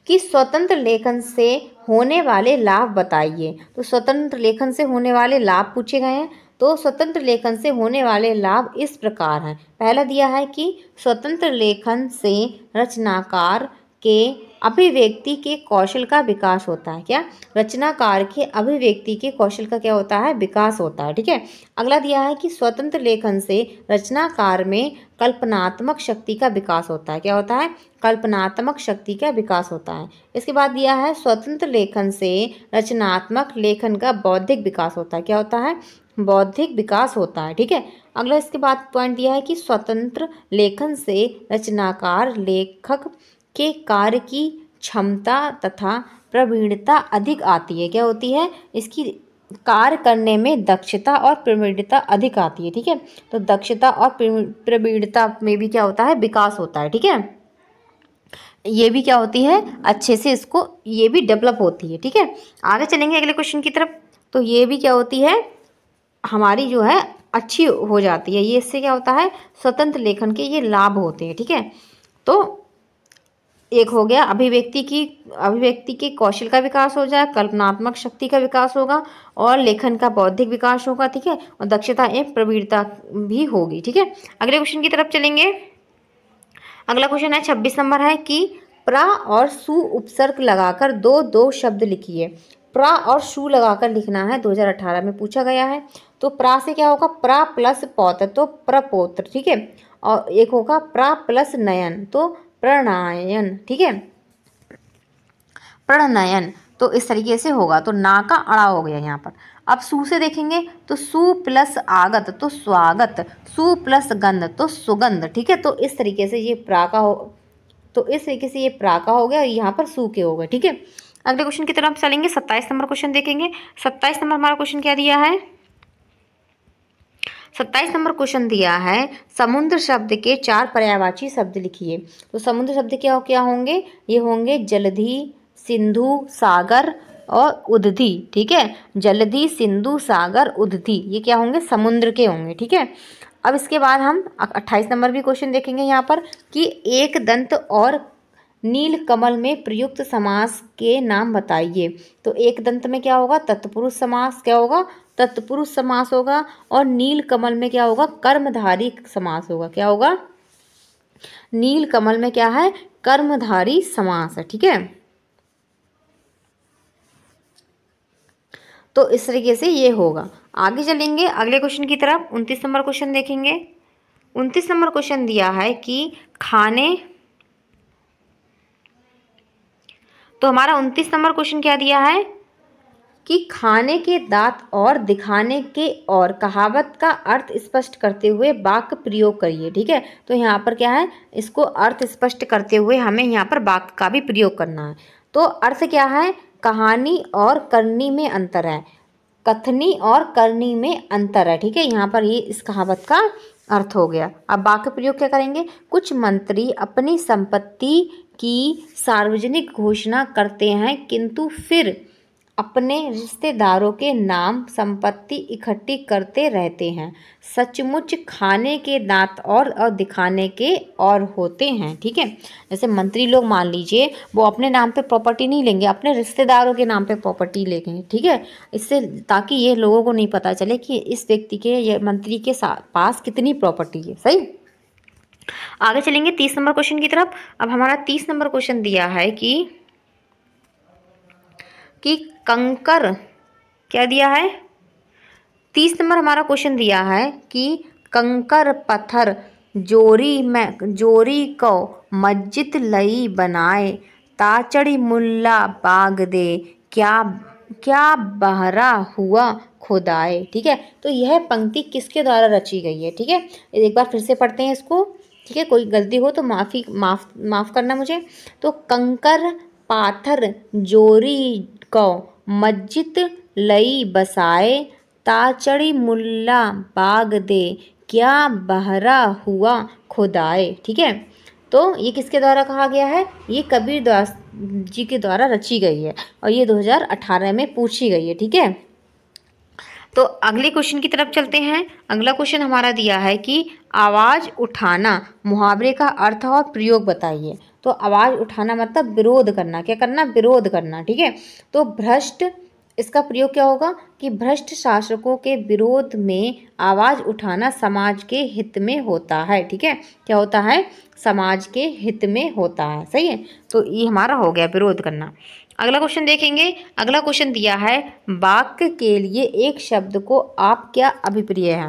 कि स्वतंत्र लेखन से होने वाले लाभ बताइए। तो स्वतंत्र लेखन से होने वाले लाभ पूछे गए हैं। तो स्वतंत्र लेखन से होने वाले लाभ इस प्रकार हैं। पहला दिया है कि स्वतंत्र लेखन से रचनाकार के अभिव्यक्ति के कौशल का विकास होता है। क्या? रचनाकार के अभिव्यक्ति के कौशल का क्या होता है? विकास होता है। ठीक है। अगला दिया है कि स्वतंत्र लेखन से रचनाकार में कल्पनात्मक शक्ति का विकास होता है। क्या होता है? कल्पनात्मक शक्ति का विकास होता है। इसके बाद दिया है स्वतंत्र लेखन से रचनात्मक लेखन का बौद्धिक विकास होता है। क्या होता है? बौद्धिक विकास होता है। ठीक है। अगला इसके बाद पॉइंट दिया है कि स्वतंत्र लेखन से रचनाकार लेखक के कार्य की क्षमता तथा प्रवीणता अधिक आती है। क्या होती है? इसकी कार्य करने में दक्षता और प्रवीणता अधिक आती है। ठीक है। तो दक्षता और प्रवीणता में भी क्या होता है? विकास होता है। ठीक है। ये भी क्या होती है? अच्छे से इसको ये भी डेवलप होती है। ठीक है। आगे चलेंगे अगले क्वेश्चन की तरफ। तो ये भी क्या होती है? हमारी जो है अच्छी हो जाती है। ये इससे क्या होता है? स्वतंत्र लेखन के ये लाभ होते हैं। ठीक है। तो एक हो गया अभिव्यक्ति के कौशल का विकास हो जाए, कल्पनात्मक शक्ति का विकास होगा और लेखन का बौद्धिक विकास होगा। ठीक है। और दक्षता एवं प्रवीणता भी होगी। ठीक है। अगले क्वेश्चन की तरफ चलेंगे। अगला क्वेश्चन है 26 नंबर है कि प्रा और सु उपसर्ग लगाकर दो शब्द लिखिए। प्रा और सु लगाकर लिखना है, 2018 में पूछा गया है। तो प्रा से क्या होगा? प्रा प्लस पौत्र, तो प्रपौत्र। ठीक है। और एक होगा प्रा प्लस नयन, तो प्रणयन। ठीक है। प्रणयन, तो इस तरीके से होगा। तो ना का अड़ा हो गया यहाँ पर। अब सु से देखेंगे तो सु प्लस आगत तो स्वागत, सु प्लस गंध तो सुगंध। ठीक है। तो इस तरीके से ये प्रा का हो, तो इस तरीके से ये प्रा का हो गया और यहाँ पर सु के हो गए। ठीक है। अगले क्वेश्चन की तरफ चलेंगे। 27 नंबर क्वेश्चन देखेंगे। 27 नंबर हमारा क्वेश्चन क्या दिया है? 27 नंबर क्वेश्चन दिया है समुद्र शब्द के 4 पर्यायवाची शब्द लिखिए। तो समुद्र शब्द क्या होंगे? ये होंगे जलधि, सिंधु, सागर और उदधि। ठीक है। जलधि, सिंधु, सागर, उदधि, ये क्या होंगे? समुद्र के होंगे। ठीक है। अब इसके बाद हम 28 नंबर भी क्वेश्चन देखेंगे यहाँ पर कि एक दंत और नील कमल में प्रयुक्त समास के नाम बताइए। तो एक दंत में क्या होगा? तत्पुरुष समास। क्या होगा? तत्पुरुष समास होगा। और नील कमल में क्या होगा? कर्मधारी समास होगा। क्या होगा? नील कमल में क्या है? कर्मधारी समास है। ठीक है। तो इस तरीके से ये होगा। आगे चलेंगे अगले क्वेश्चन की तरफ। 29 नंबर क्वेश्चन देखेंगे। 29 नंबर क्वेश्चन दिया है कि खाने, तो हमारा 29 नंबर क्वेश्चन क्या दिया है कि खाने के दांत और दिखाने के और कहावत का अर्थ स्पष्ट करते हुए वाक्य प्रयोग करिए। ठीक है। तो यहाँ पर क्या है? इसको अर्थ स्पष्ट करते हुए हमें यहाँ पर वाक्य का भी प्रयोग करना है। तो अर्थ क्या है? कहानी और करनी में अंतर है, कथनी और करनी में अंतर है। ठीक है। यहाँ पर ये इस कहावत का अर्थ हो गया। अब वाक्य प्रयोग क्या करेंगे? कुछ मंत्री अपनी संपत्ति की सार्वजनिक घोषणा करते हैं किंतु फिर अपने रिश्तेदारों के नाम संपत्ति इकट्ठी करते रहते हैं। सचमुच खाने के दांत और दिखाने के और होते हैं। ठीक है। जैसे मंत्री लोग मान लीजिए वो अपने नाम पे प्रॉपर्टी नहीं लेंगे, अपने रिश्तेदारों के नाम पे प्रॉपर्टी लेंगे। ठीक है। इससे ताकि ये लोगों को नहीं पता चले कि इस व्यक्ति के या मंत्री के पास कितनी प्रॉपर्टी है। सही। आगे चलेंगे 30 नंबर क्वेश्चन की तरफ। अब हमारा 30 नंबर क्वेश्चन दिया है कि कंकर, क्या दिया है? 30 नंबर हमारा क्वेश्चन दिया है कि कंकर पत्थर जोरी को मस्जिद लई बनाए, ताचड़ी मुल्ला बाग दे, क्या बहरा हुआ खुदाए। ठीक है। तो यह पंक्ति किसके द्वारा रची गई है? ठीक है। एक बार फिर से पढ़ते हैं इसको। ठीक है। कोई गलती हो तो माफ़ करना मुझे। तो कंकर पाथर जोरी को मस्जिद लई बसाए, ताचड़ी मुल्ला बाग दे, क्या बहरा हुआ खुदाए। ठीक है। तो ये किसके द्वारा कहा गया है? ये कबीर दास जी के द्वारा रची गई है और ये 2018 में पूछी गई है। ठीक है। तो अगले क्वेश्चन की तरफ चलते हैं। अगला क्वेश्चन हमारा दिया है कि आवाज़ उठाना मुहावरे का अर्थ और प्रयोग बताइए। तो आवाज़ उठाना मतलब विरोध करना। क्या करना? विरोध करना। ठीक है। तो भ्रष्ट, इसका प्रयोग क्या होगा कि भ्रष्ट शासकों के विरोध में आवाज उठाना समाज के हित में होता है। ठीक है, क्या होता है, समाज के हित में होता है। सही है, तो ये हमारा हो गया विरोध करना। अगला क्वेश्चन देखेंगे। अगला क्वेश्चन दिया है वाक्य के लिए एक शब्द को आप क्या अभिप्राय है।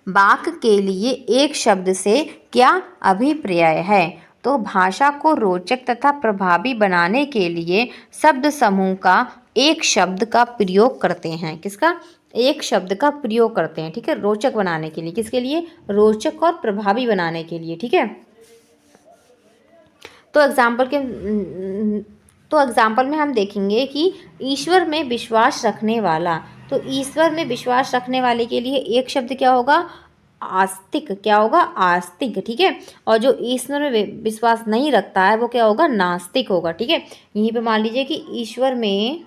वाक्य के लिए एक शब्द से क्या अभिप्राय है। तो भाषा को रोचक तथा प्रभावी बनाने के लिए शब्द समूह का एक शब्द का प्रयोग करते हैं। किसका, एक शब्द का प्रयोग करते हैं। ठीक है, रोचक बनाने के लिए, किसके लिए, रोचक और प्रभावी बनाने के लिए। ठीक है, तो एग्जाम्पल में हम देखेंगे कि ईश्वर में विश्वास रखने वाला। तो ईश्वर में विश्वास रखने वाले के लिए एक शब्द क्या होगा, आस्तिक। क्या होगा, आस्तिक। ठीक है, और जो ईश्वर में विश्वास नहीं रखता है वो क्या होगा, नास्तिक होगा। ठीक है, यहीं पे मान लीजिए कि ईश्वर में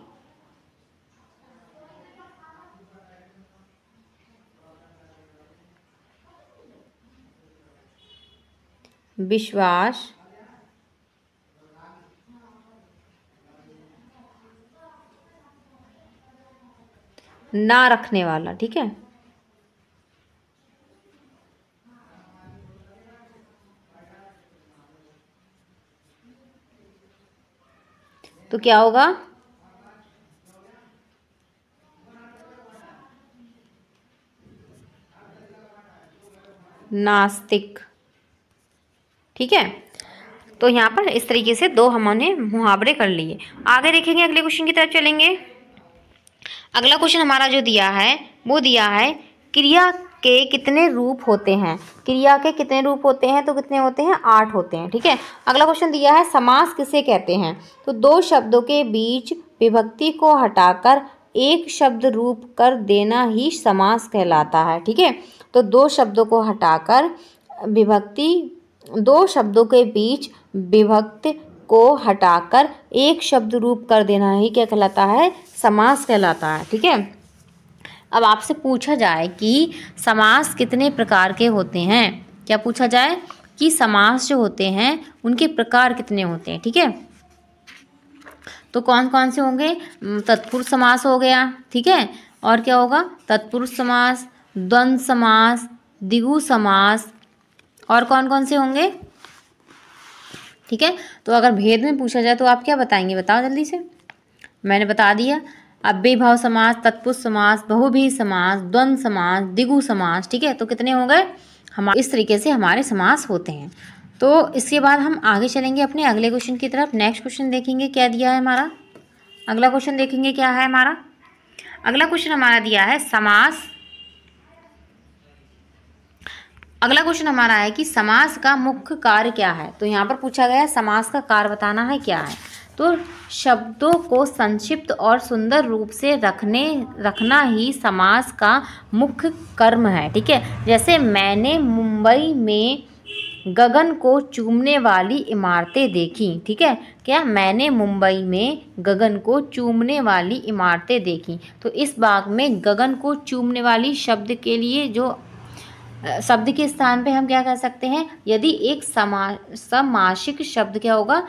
विश्वास ना रखने वाला। ठीक है, तो क्या होगा, नास्तिक। ठीक है, तो यहाँ पर इस तरीके से दो हमने मुहावरे कर लिए। आगे देखेंगे, अगले क्वेश्चन की तरफ चलेंगे। अगला क्वेश्चन हमारा जो दिया है वो दिया है क्रिया के कितने रूप होते हैं। क्रिया के कितने रूप होते हैं, तो कितने होते हैं, 8 होते हैं। ठीक है, अगला क्वेश्चन दिया है समास किसे कहते हैं। तो दो शब्दों के बीच विभक्ति को हटाकर एक शब्द रूप कर देना ही समास कहलाता है। ठीक है, तो दो शब्दों को हटाकर दो शब्दों के बीच विभक्ति को हटाकर एक शब्द रूप कर देना ही क्या कहलाता है, समास कहलाता है। ठीक है, अब आपसे पूछा जाए कि समास कितने प्रकार के होते हैं। क्या पूछा जाए कि समास जो होते हैं उनके प्रकार कितने होते हैं। ठीक है, तो कौन कौन से होंगे, तत्पुरुष समास हो गया। ठीक है, और क्या होगा, तत्पुरुष समास, द्वंद्व समास, द्विगु समास, और कौन कौन से होंगे। ठीक है, तो अगर भेद में पूछा जाए तो आप क्या बताएंगे, बताओ जल्दी से। मैंने बता दिया, अव्ययीभाव समास, तत्पुरुष समास, बहुव्रीहि समास, द्वंद्व समास, द्विगु समास। ठीक है, तो कितने हो गए, हमारे इस तरीके से हमारे समास होते हैं। तो इसके बाद हम आगे चलेंगे अपने अगले क्वेश्चन की तरफ। नेक्स्ट क्वेश्चन देखेंगे क्या दिया है हमारा। अगला क्वेश्चन देखेंगे क्या है हमारा। अगला क्वेश्चन हमारा दिया है समास। अगला क्वेश्चन हमारा है कि समास का मुख्य कार्य क्या है। तो यहाँ पर पूछा गया है समास का कार्य बताना है क्या है। तो शब्दों को संक्षिप्त और सुंदर रूप से रखना ही समास का मुख्य कर्म है। ठीक है, जैसे मैंने मुंबई में गगन को चूमने वाली इमारतें देखी। ठीक है, क्या, मैंने मुंबई में गगन को चूमने वाली इमारतें देखी। तो इस भाग में गगन को चूमने वाली शब्द के लिए जो शब्द के स्थान पे हम क्या कह सकते हैं, यदि एक समासिक शब्द क्या होगा,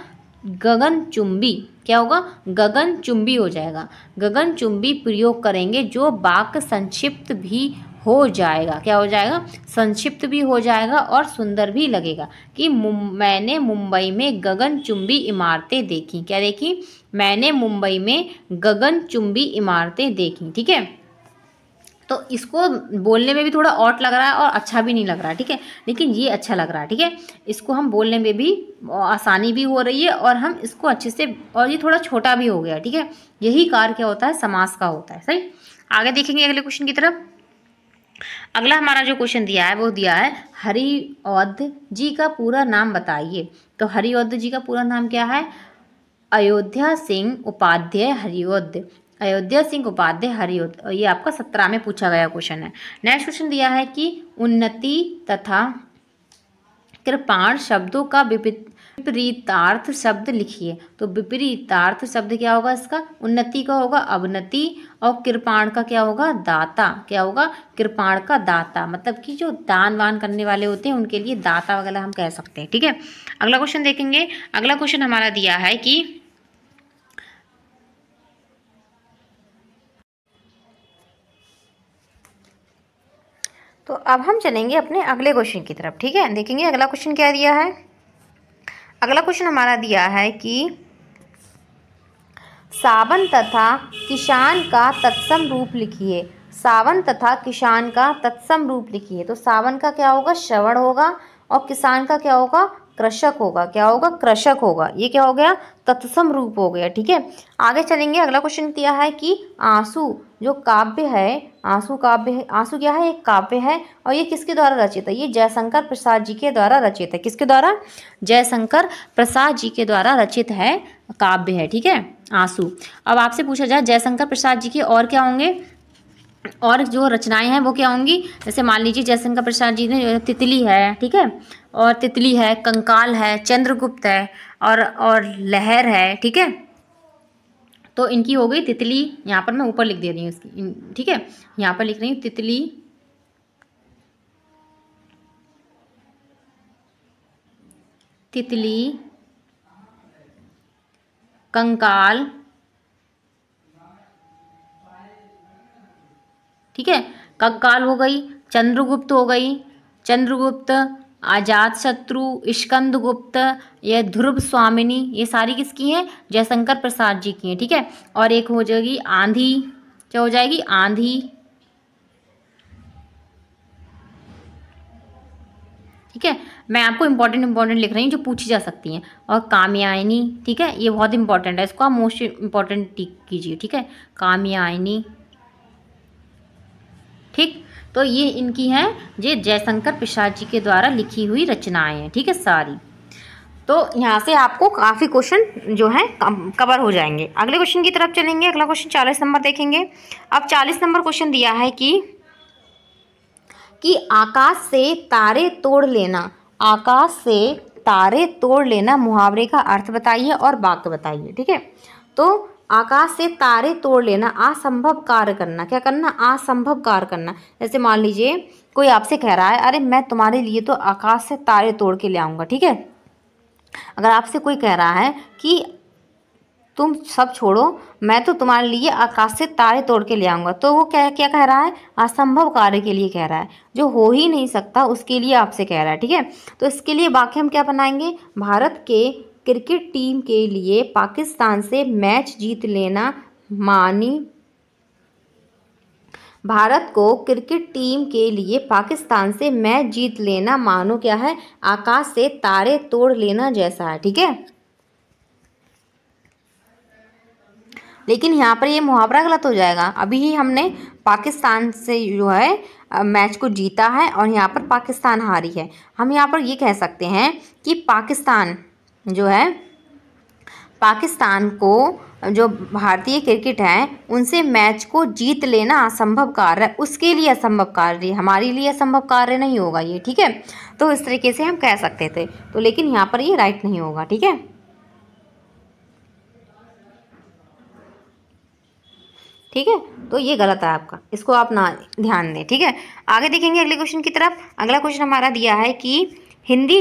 गगनचुंबी। क्या होगा, गगनचुंबी हो जाएगा। गगनचुंबी प्रयोग करेंगे जो वाक्य संक्षिप्त भी हो जाएगा। क्या हो जाएगा, संक्षिप्त भी हो जाएगा और सुंदर भी लगेगा कि मैंने मुंबई में गगनचुंबी इमारतें देखी। क्या देखी, मैंने मुंबई में गगनचुंबी इमारतें देखी। ठीक है, तो इसको बोलने में भी थोड़ा ऑट लग रहा है और अच्छा भी नहीं लग रहा है। ठीक है, लेकिन ये अच्छा लग रहा है। ठीक है, इसको हम बोलने में भी आसानी भी हो रही है और हम इसको अच्छे से, और ये थोड़ा छोटा भी हो गया। ठीक है, यही कार्य क्या होता है, समास का होता है। सही, आगे देखेंगे अगले क्वेश्चन की तरफ। अगला हमारा जो क्वेश्चन दिया है वो दिया है हरिऔध जी का पूरा नाम बताइए। तो हरिऔध जी का पूरा नाम क्या है, अयोध्या सिंह उपाध्याय हरिऔध। अयोध्या सिंह उपाध्याय हरिऔध, और ये आपका 17 में पूछा गया क्वेश्चन है। नेक्स्ट क्वेश्चन दिया है कि उन्नति तथा कृपाण शब्दों का विपरीतार्थ शब्द लिखिए। तो विपरीतार्थ शब्द क्या होगा इसका, उन्नति का होगा अवनति, और कृपाण का क्या होगा, दाता। क्या होगा, कृपाण का दाता, मतलब कि जो दान वान करने वाले होते हैं उनके लिए दाता वगैरह हम कह सकते हैं। ठीक है, अगला क्वेश्चन देखेंगे। अगला क्वेश्चन हमारा दिया है कि तो अब हम चलेंगे अपने अगले क्वेश्चन की तरफ। ठीक है, देखेंगे अगला क्वेश्चन क्या दिया है। अगला क्वेश्चन हमारा दिया है कि सावन तथा किसान का तत्सम रूप लिखिए। सावन तथा किसान का तत्सम रूप लिखिए। तो सावन का क्या होगा, श्रवण होगा, और किसान का क्या होगा, कृषक होगा। क्या होगा, कृषक होगा। ये क्या हो गया, तत्सम रूप हो गया। ठीक है, आगे चलेंगे। अगला क्वेश्चन दिया है कि आंसू जो काव्य है, आंसू काव्य है। आंसू क्या है, एक काव्य है, और ये किसके द्वारा रचित है, ये जयशंकर प्रसाद जी के द्वारा रचित है। किसके द्वारा, जयशंकर प्रसाद जी के द्वारा रचित है काव्य है। ठीक है, आंसू। अब आपसे पूछा जाए जयशंकर प्रसाद जी के और क्या होंगे, और जो रचनाएं हैं वो क्या होंगी। जैसे मान लीजिए जयशंकर प्रसाद जी ने तितली है, ठीक है, और तितली है, कंकाल है, चंद्रगुप्त है, और लहर है। ठीक है, तो इनकी हो गई तितली। यहाँ पर मैं ऊपर लिख दे रही हूँ इसकी। ठीक है, यहाँ पर लिख रही हूँ तितली, तितली, कंकाल, ठीक है, कंकाल हो गई, चंद्रगुप्त हो गई, चंद्रगुप्त, अजात शत्रु, स्कंदगुप्त, ये ध्रुव स्वामिनी, ये सारी किसकी हैं, जयशंकर प्रसाद जी की हैं। ठीक है, और एक हो जाएगी आंधी। क्या हो जाएगी, आंधी। ठीक है, मैं आपको इंपॉर्टेंट लिख रही हूँ जो पूछी जा सकती हैं। और कामयानी, ठीक है, ये बहुत इंपॉर्टेंट है, इसको आप मोस्ट इंपॉर्टेंट टिक कीजिए। ठीक है, कामयानी। ठीक, तो ये इनकी हैं, ये जयशंकर प्रसाद जी के द्वारा लिखी हुई रचनाएं हैं। ठीक है, सारी। तो यहाँ से आपको काफ़ी क्वेश्चन जो हैं कवर हो जाएंगे। अगले क्वेश्चन की तरफ चलेंगे। अगला क्वेश्चन 40 नंबर देखेंगे। अब 40 नंबर क्वेश्चन दिया है कि आकाश से तारे तोड़ लेना। आकाश से तारे तोड़ लेना मुहावरे का अर्थ बताइए और वाक्य बताइए। ठीक है, तो आकाश से तारे तोड़ लेना, असंभव कार्य करना। क्या करना, असंभव कार्य करना। जैसे मान लीजिए कोई आपसे कह रहा है, अरे मैं तुम्हारे लिए तो आकाश से तारे तोड़ के ले आऊँगा। ठीक है, अगर आपसे कोई कह रहा है कि तुम सब छोड़ो, मैं तो तुम्हारे लिए आकाश से तारे तोड़ के ले आऊँगा, तो वो क्या क्या कह रहा है, असंभव कार्य के लिए कह रहा है, जो हो ही नहीं सकता उसके लिए आपसे कह रहा है। ठीक है, तो इसके लिए वाक्य हम क्या बनाएंगे, भारत के क्रिकेट टीम के लिए पाकिस्तान से मैच जीत लेना मानी। भारत को क्रिकेट टीम के लिए पाकिस्तान से मैच जीत लेना मानो क्या है, आकाश से तारे तोड़ लेना जैसा है। ठीक है, लेकिन यहाँ पर ये मुहावरा गलत हो जाएगा। अभी ही हमने पाकिस्तान से जो है मैच को जीता है, और यहाँ पर पाकिस्तान हारी है। हम यहाँ पर ये कह सकते हैं कि पाकिस्तान जो है, पाकिस्तान को जो भारतीय क्रिकेट है उनसे मैच को जीत लेना असंभव कार्य है, उसके लिए असंभव कार्य, हमारे लिए असंभव कार्य नहीं होगा ये। ठीक है, तो इस तरीके से हम कह सकते थे, तो लेकिन यहाँ पर ये राइट नहीं होगा। ठीक है, ठीक है, तो ये गलत है आपका, इसको आप ना ध्यान दें। ठीक है, आगे देखेंगे अगले क्वेश्चन की तरफ। अगला क्वेश्चन हमारा दिया है कि हिंदी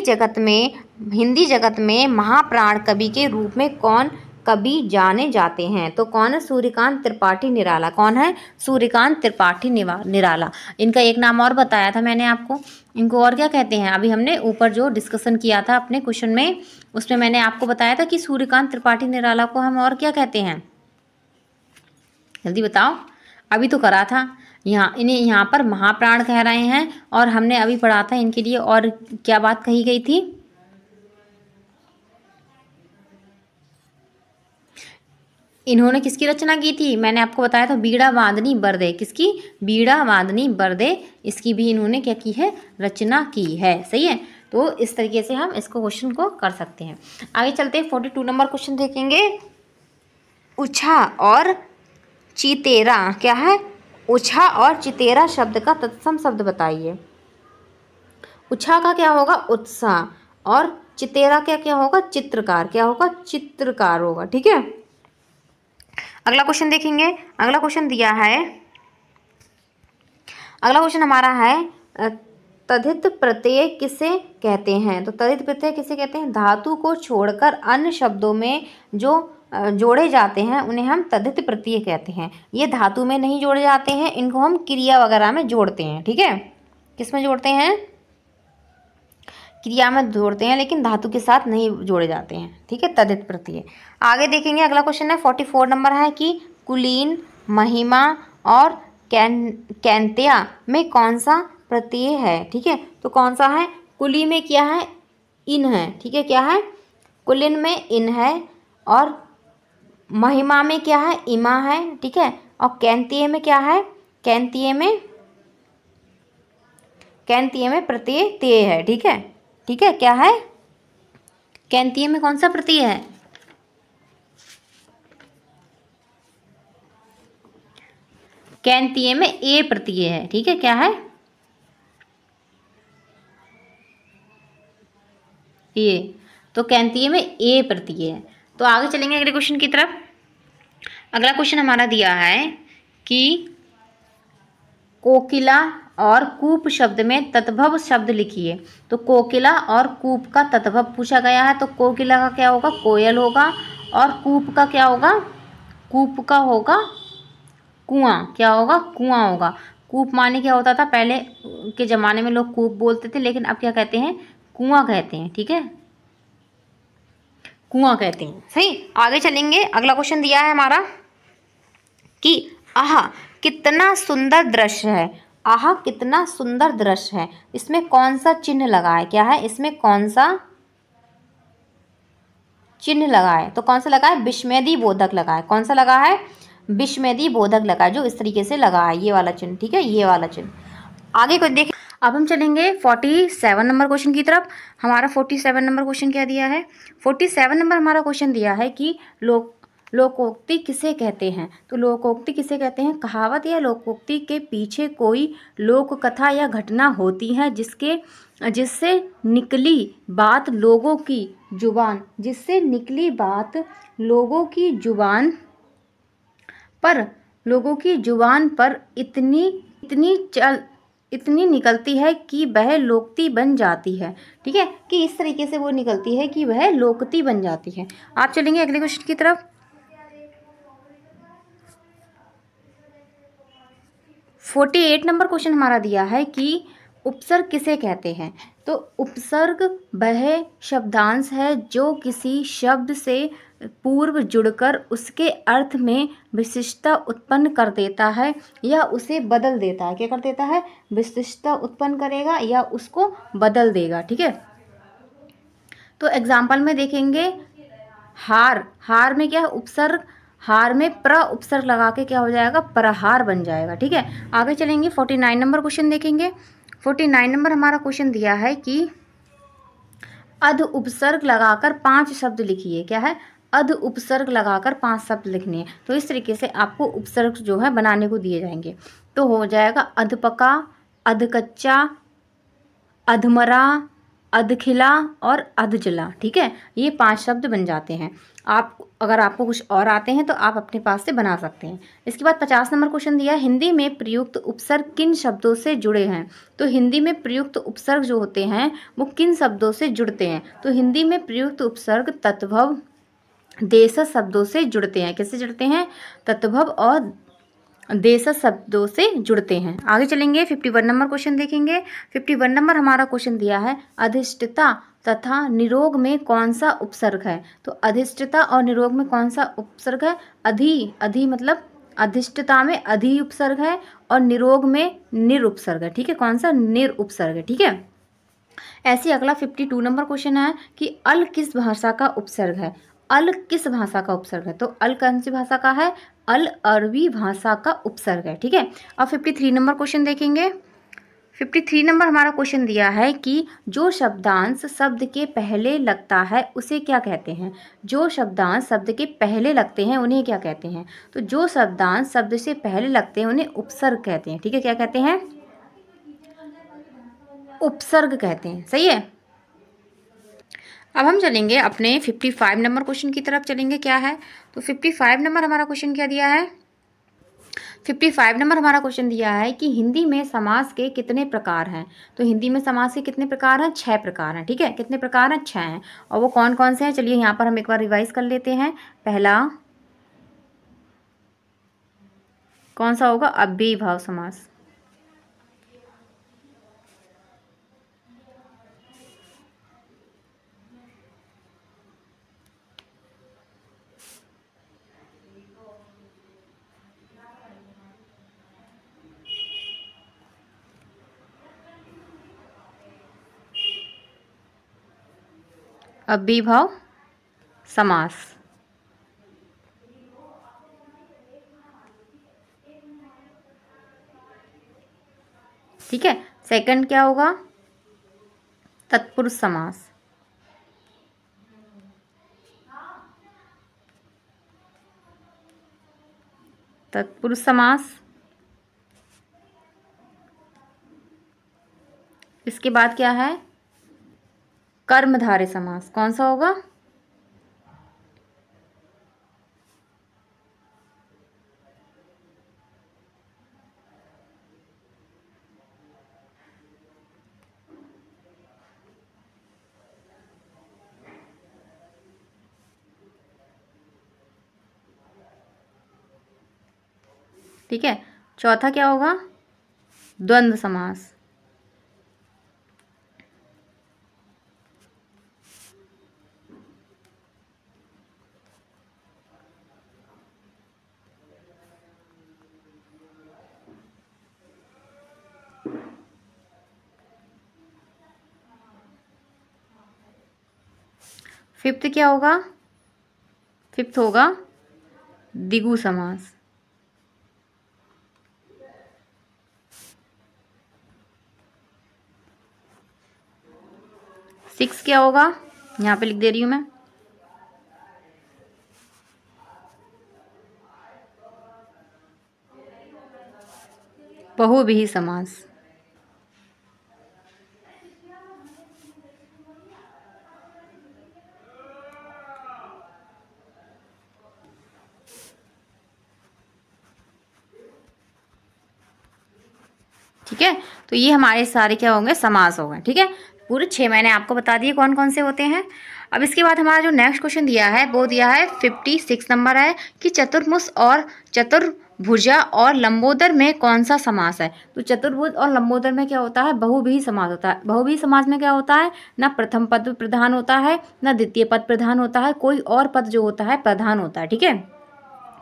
जगत में महाप्राण कवि के रूप में कौन कवि जाने जाते हैं। तो कौन है, सूर्यकांत त्रिपाठी निराला। कौन है, सूर्यकांत त्रिपाठी निराला। इनका एक नाम और बताया था मैंने आपको, इनको और क्या कहते हैं, अभी हमने ऊपर जो डिस्कशन किया था अपने क्वेश्चन में, उसमें मैंने आपको बताया था कि सूर्यकांत त्रिपाठी निराला को हम और क्या कहते हैं, जल्दी बताओ, अभी तो करा था। इन्हें यहाँ पर महाप्राण कह रहे हैं, और हमने अभी पढ़ा था इनके लिए और क्या बात कही गई थी, इन्होंने किसकी रचना की थी, मैंने आपको बताया था बीड़ा वादनी बरदे। किसकी, बीड़ा वादनी बरदे, इसकी भी इन्होंने क्या की है, रचना की है। सही है, तो इस तरीके से हम इसको क्वेश्चन को कर सकते हैं। आगे चलते हैं, 42 नंबर क्वेश्चन देखेंगे। उछा और चितेरा क्या है, उछा और चितेरा शब्द का तत्सम शब्द बताइए। उछा का क्या होगा, उत्साह, और चितेरा क्या क्या होगा, चित्रकार। क्या होगा, चित्रकार होगा। ठीक है, अगला क्वेश्चन देखेंगे। अगला क्वेश्चन दिया है, अगला क्वेश्चन हमारा है तद्धित प्रत्यय किसे कहते हैं। तो तद्धित प्रत्यय किसे कहते हैं, धातु को छोड़कर अन्य शब्दों में जो जोड़े जाते हैं उन्हें हम तद्धित प्रत्यय कहते हैं। ये धातु में नहीं जोड़े जाते हैं, इनको हम क्रिया वगैरह में जोड़ते हैं। ठीक है, किस में जोड़ते हैं, क्रिया में जोड़ते हैं, लेकिन धातु के साथ नहीं जोड़े जाते हैं, ठीक है, तद्धित प्रत्यय। आगे देखेंगे, अगला क्वेश्चन है 44 नंबर है कि कुलीन, महिमा और कैंत्या में कौन सा प्रत्यय है, ठीक है। तो कौन सा है, कुली में क्या है, इन है, ठीक है, क्या है, कुलीन में इन है, और महिमा में क्या है, इमा है, ठीक है, और कैंतीय में क्या है, कैंतीय में प्रत्यय तेय है, ठीक है, ठीक है, क्या है, कैंतीय में कौन सा प्रत्यय है, कैंतीय में ए प्रत्यय है, ठीक है, क्या है, ये, तो कैंतीय में ए प्रत्यय है। तो आगे चलेंगे अगले क्वेश्चन की तरफ। अगला क्वेश्चन हमारा दिया है कि कोकिला और कूप शब्द में तद्भव शब्द लिखिए। तो कोकिला और कूप का तद्भव पूछा गया है। तो कोकिला का क्या होगा, कोयल होगा, और कूप का क्या होगा, कूप का होगा कुआं, क्या होगा, कुआं होगा। कूप माने क्या होता था, पहले के ज़माने में लोग कूप बोलते थे, लेकिन अब क्या कहते हैं, कुआं कहते हैं, ठीक है, कुआं कहते हैं, सही। आगे चलेंगे, अगला क्वेश्चन दिया है हमारा कि आहा कितना सुंदर दृश्य है, आहा कितना सुंदर दृश्य है, इसमें कौन सा चिन्ह लगा है, क्या है, इसमें कौन सा चिन्ह लगा है, तो कौन सा लगा है, विस्मयदी बोधक लगा है, कौन सा लगा है, विस्मयदी बोधक लगा है, जो इस तरीके से लगा है, ये वाला चिन्ह, ठीक है, ये वाला चिन्ह। आगे को देखें, अब हम चलेंगे 47 नंबर क्वेश्चन की तरफ। हमारा 47 नंबर क्वेश्चन क्या दिया है, 47 नंबर हमारा क्वेश्चन दिया है कि लोकोक्ति किसे कहते हैं। तो लोकोक्ति किसे कहते हैं, कहावत या लोकोक्ति के पीछे कोई लोक कथा या घटना होती है जिससे निकली बात लोगों की जुबान, जिससे निकली बात लोगों की जुबान पर इतनी निकलती है कि वह लोकती बन जाती है, ठीक है, कि इस तरीके से वो निकलती है कि वह लोकती बन जाती है। आप चलेंगे अगले क्वेश्चन की तरफ। 48 नंबर क्वेश्चन हमारा दिया है कि उपसर्ग किसे कहते हैं। तो उपसर्ग वह शब्दांश है जो किसी शब्द से पूर्व जुड़कर उसके अर्थ में विशिष्टता उत्पन्न कर देता है या उसे बदल देता है, क्या कर देता है, विशिष्टता उत्पन्न करेगा या उसको बदल देगा, ठीक है। तो एग्जाम्पल में देखेंगे, हार में क्या है, उपसर्ग, हार में प्र उपसर्ग लगा के क्या हो जाएगा, प्रहार बन जाएगा, ठीक है। आगे चलेंगे, 49 नंबर क्वेश्चन देखेंगे। 49 नंबर हमारा क्वेश्चन दिया है कि अध उपसर्ग लगाकर 5 शब्द लिखिए, क्या है, अध उपसर्ग लगाकर 5 शब्द लिखने हैं। तो इस तरीके से आपको उपसर्ग जो है बनाने को दिए जाएंगे। तो हो जाएगा अधपका, अधकच्चा, अधमरा, अधखिला और अधजला, ठीक है, ये 5 शब्द बन जाते हैं। अगर आपको कुछ और आते हैं तो आप अपने पास से बना सकते हैं। इसके बाद 50 नंबर क्वेश्चन दिया है, हिंदी में प्रयुक्त उपसर्ग किन शब्दों से जुड़े हैं। तो हिंदी में प्रयुक्त उपसर्ग जो होते हैं वो किन शब्दों से जुड़ते हैं। तो हिंदी में प्रयुक्त उपसर्ग तद्भव, देशज शब्दों से जुड़ते हैं। किससे जुड़ते हैं, तद्भव और देशज शब्दों से जुड़ते हैं। आगे चलेंगे, 51 नंबर क्वेश्चन देखेंगे। 51 नंबर हमारा क्वेश्चन दिया है, अधिष्ठता तथा निरोग में कौन सा उपसर्ग है। तो अधिष्ठता और निरोग में कौन सा उपसर्ग है, अधि मतलब अधिष्ठता में अधि उपसर्ग है और निरोग में निर उपसर्ग है, ठीक है, कौन सा, निर उपसर्ग है, ठीक है। ऐसे अगला 52 नंबर क्वेश्चन है कि अल किस भाषा का उपसर्ग है। अल किस भाषा का उपसर्ग है। तो अल कौन सी भाषा का है, अल अरबी भाषा का उपसर्ग है, ठीक है। अब 53 नंबर क्वेश्चन देखेंगे। 53 नंबर हमारा क्वेश्चन दिया है कि जो शब्दांश शब्द के पहले लगता है उसे क्या कहते हैं। जो शब्दांश शब्द के पहले लगते हैं उन्हें क्या कहते हैं। तो जो शब्दांश शब्द से पहले लगते हैं उन्हें उपसर्ग कहते हैं, ठीक है, क्या कहते हैं, उपसर्ग कहते हैं, सही है। अब हम चलेंगे अपने 55 नंबर क्वेश्चन की तरफ चलेंगे, क्या है। तो 55 नंबर हमारा क्वेश्चन क्या दिया है, 55 नंबर हमारा क्वेश्चन दिया है कि हिंदी में समास के कितने प्रकार हैं। तो हिंदी में समास के कितने प्रकार हैं, 6 प्रकार हैं, ठीक है, कितने प्रकार हैं, 6 हैं। और वो कौन कौन से हैं, चलिए यहाँ पर हम एक बार रिवाइज कर लेते हैं। पहला कौन सा होगा, अव्ययीभाव समास, अव्ययीभाव समास। ठीक है, सेकंड क्या होगा? तत्पुरुष समास। तत्पुरुष समास। इसके बाद क्या है? कर्मधारय समास। कौन सा होगा? ठीक है, चौथा क्या होगा? द्वंद्व समास। फिफ्थ क्या होगा? फिफ्थ होगा द्विगु समास। सिक्स क्या होगा? यहाँ पे लिख दे रही हूं मैं, बहुव्रीहि समास। ठीक है, तो ये हमारे सारे क्या होंगे? समास हो गए। ठीक है, पूरे 6 मैंने आपको बता दिए कौन कौन से होते हैं। अब इसके बाद हमारा जो नेक्स्ट क्वेश्चन दिया है वो दिया है 56 नंबर है कि चतुर्मुष और चतुर्भुजा और लंबोदर में कौन सा समास है? तो चतुर्भुज और लंबोदर में क्या होता है? बहुव्रीहि समास होता है। बहुव्रीहि समास में क्या होता है? ना प्रथम पद प्रधान होता है, ना द्वितीय पद प्रधान होता है, कोई और पद जो होता है प्रधान होता है। ठीक है,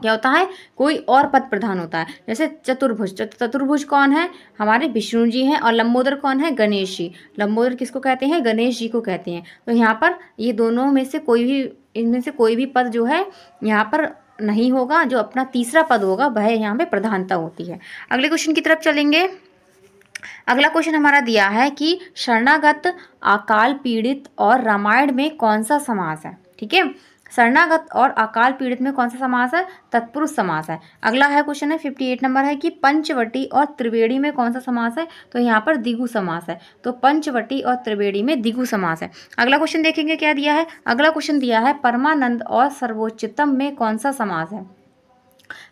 क्या होता है? कोई और पद प्रधान होता है। जैसे चतुर्भुज, चतुर्भुज कौन है? हमारे विष्णु जी हैं। और लंबोदर कौन है? गणेश जी। लंबोदर किसको कहते हैं? गणेश जी को कहते हैं। तो यहाँ पर ये दोनों में से कोई भी, इनमें से कोई भी पद जो है यहाँ पर नहीं होगा। जो अपना तीसरा पद होगा वह यहाँ पे प्रधानता होती है। अगले क्वेश्चन की तरफ चलेंगे। अगला क्वेश्चन हमारा दिया है कि शरणागत, अकाल पीड़ित और रामायण में कौन सा समास है? ठीक है, शरणागत और अकाल पीड़ित में कौन सा समास है? तत्पुरुष समास है। अगला है क्वेश्चन है 58 नंबर है कि पंचवटी और त्रिवेणी में कौन सा समास है? तो यहाँ पर द्विगु समास है। तो पंचवटी और त्रिवेणी में द्विगु समास है। अगला क्वेश्चन देखेंगे क्या दिया है। अगला क्वेश्चन दिया है परमानंद और सर्वोच्चतम में कौन सा समास है?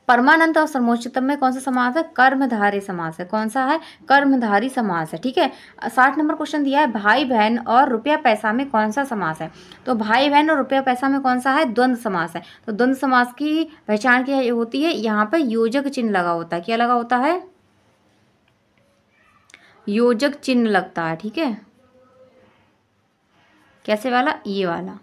परमानंद और सर्वोच्चतम में कौन सा समास है? कर्मधारय समास है। कौन सा है? कर्मधारी समास है। ठीक है, 60 नंबर क्वेश्चन दिया है भाई बहन और रुपया पैसा में कौन सा समास है? तो भाई बहन और रुपया पैसा में कौन सा है? द्वंद्व समास है। तो द्वंद्व समास की पहचान क्या होती है? यहाँ पर योजक चिन्ह लगा होता है। क्या लगा होता है? योजक चिन्ह लगता है। ठीक है, कैसे वाला? ये वाला।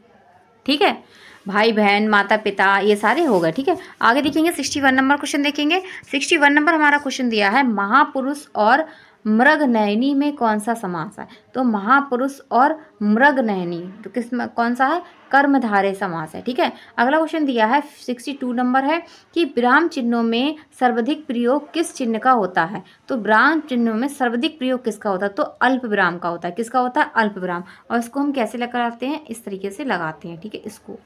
ठीक है, भाई बहन, माता पिता, ये सारे हो गए। ठीक है, आगे देखेंगे 61 नंबर क्वेश्चन देखेंगे। 61 नंबर हमारा क्वेश्चन दिया है महापुरुष और मृगनयनी में कौन सा समास है? तो महापुरुष और मृगनयनी तो किस में कौन सा है? कर्मधारय समास है। ठीक है, अगला क्वेश्चन दिया है 62 नंबर है कि विराम चिन्हों में सर्वाधिक प्रयोग किस चिन्ह का होता है? तो विराम चिन्हों में सर्वाधिक प्रयोग किसका होता है? तो अल्प विराम का होता है। किसका होता है? अल्प विराम। और इसको हम कैसे लगाते हैं? इस तरीके से लगाते हैं। ठीक है, इसको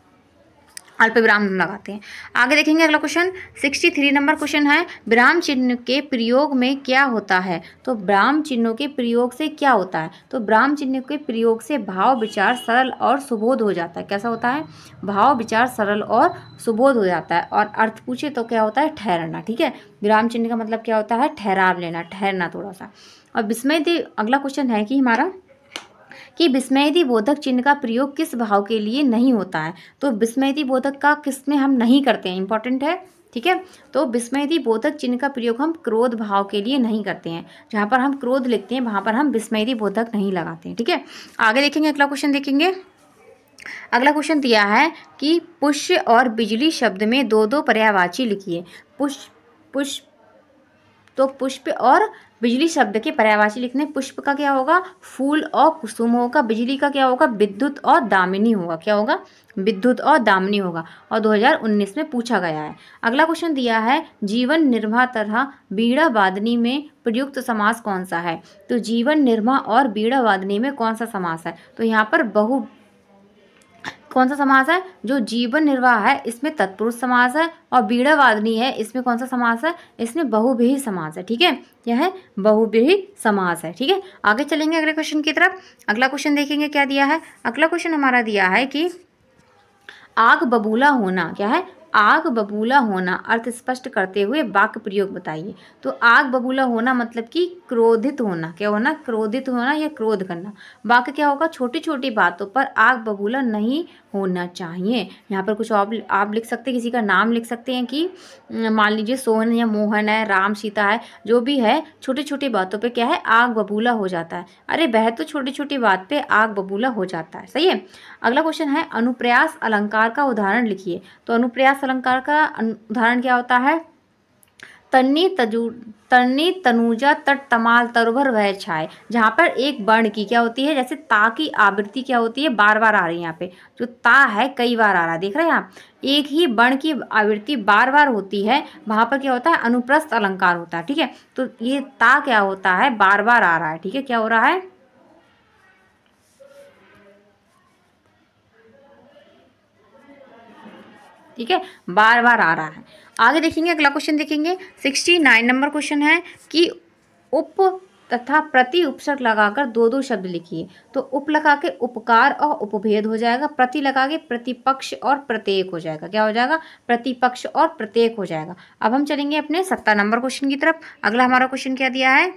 अल्प विराम हम लगाते हैं। आगे देखेंगे अगला क्वेश्चन 63 नंबर क्वेश्चन है विराम चिन्ह के प्रयोग में क्या होता है? तो विराम चिन्हों के प्रयोग से क्या होता है? तो विराम चिन्ह के प्रयोग से भाव विचार सरल और सुबोध हो जाता है। कैसा होता है? भाव विचार सरल और सुबोध हो जाता है। और अर्थ पूछे तो क्या होता है? ठहरना। ठीक है, विराम चिन्ह का मतलब क्या होता है? ठहराव लेना, ठहरना थोड़ा सा। और विस्मय अगला क्वेश्चन है कि हमारा कि विस्मयदी बोधक चिन्ह का प्रयोग किस भाव के लिए नहीं होता है? तो विस्मयदी बोधक का किस में हम नहीं करते हैं, इंपॉर्टेंट है। ठीक है, तो विस्मयदी बोधक चिन्ह का प्रयोग हम क्रोध भाव के लिए नहीं करते हैं। जहाँ पर हम क्रोध लिखते हैं वहाँ पर हम विस्मयदी बोधक नहीं लगाते हैं। ठीक है, आगे देखेंगे अगला क्वेश्चन देखेंगे। अगला क्वेश्चन दिया है कि पुष्य और बिजली शब्द में दो दो पर्यायवाची लिखिए। पुष्प तो पुष्प और बिजली शब्द के पर्यायवाची लिखने पुष्प का क्या होगा, फूल और कुसुम होगा। बिजली का क्या होगा, विद्युत और दामिनी होगा। क्या होगा, विद्युत और दामिनी होगा। और 2019 में पूछा गया है। अगला क्वेश्चन दिया है, जीवन निर्वाह तरह बीड़ा वादनी में प्रयुक्त समास कौन सा है। तो जीवन निर्वाह और बीड़ा वादनी में कौन सा समास है, तो यहाँ पर कौन सा समास है, जो जीवन निर्वाह है इसमें तत्पुरुष समास है, और बीड़ा वादनी है इसमें कौन सा समास है, इसमें बहुव्रीहि समास है। ठीक है, यह है बहुव्रीहि समास है। ठीक है, आगे चलेंगे अगले क्वेश्चन की तरफ। अगला क्वेश्चन देखेंगे क्या दिया है। अगला क्वेश्चन हमारा दिया है कि आग बबूला होना, क्या है, आग बबूला होना अर्थ स्पष्ट करते हुए वाक्य प्रयोग बताइए। तो आग बबूला होना मतलब कि क्रोधित होना, क्या होना, क्रोधित होना या क्रोध करना। वाक्य क्या होगा, छोटी छोटी बातों पर आग बबूला नहीं होना चाहिए। यहाँ पर कुछ आप लिख सकते हैं, किसी का नाम लिख सकते हैं कि मान लीजिए सोहन या मोहन है, राम सीता है, जो भी है, छोटी छोटी बातों पे क्या है, आग बबूला हो जाता है। अरे वह तो छोटी छोटी बात पे आग बबूला हो जाता है। सही है। अगला क्वेश्चन है, अनुप्रयास अलंकार का उदाहरण लिखिए। तो अनुप्रयास अलंकार का उदाहरण क्या होता है, तन्नी तनुजा तट तमाल तरुभर वह छाए। जहाँ पर एक वर्ण की क्या होती है, जैसे ता की आवृत्ति क्या होती है, बार बार आ रही है। यहाँ पे जो ता है कई बार आ रहा है, देख रहे हैं आप, एक ही वर्ण की आवृत्ति बार बार होती है, वहाँ पर क्या होता है, अनुप्रस्थ अलंकार होता है। ठीक है, तो ये ता क्या होता है, बार बार आ रहा है। ठीक है, क्या हो रहा है, ठीक है, बार बार आ रहा है। आगे देखेंगे, अगला क्वेश्चन देखेंगे, 69 नंबर क्वेश्चन है कि उप तथा प्रति उपसर्ग लगाकर दो दो शब्द लिखिए। तो उप लगा के उपकार और उपभेद हो जाएगा, प्रति लगा के प्रतिपक्ष और प्रत्येक हो जाएगा। क्या हो जाएगा, प्रतिपक्ष और प्रत्येक हो जाएगा। अब हम चलेंगे अपने 70 नंबर क्वेश्चन की तरफ। अगला हमारा क्वेश्चन क्या दिया है,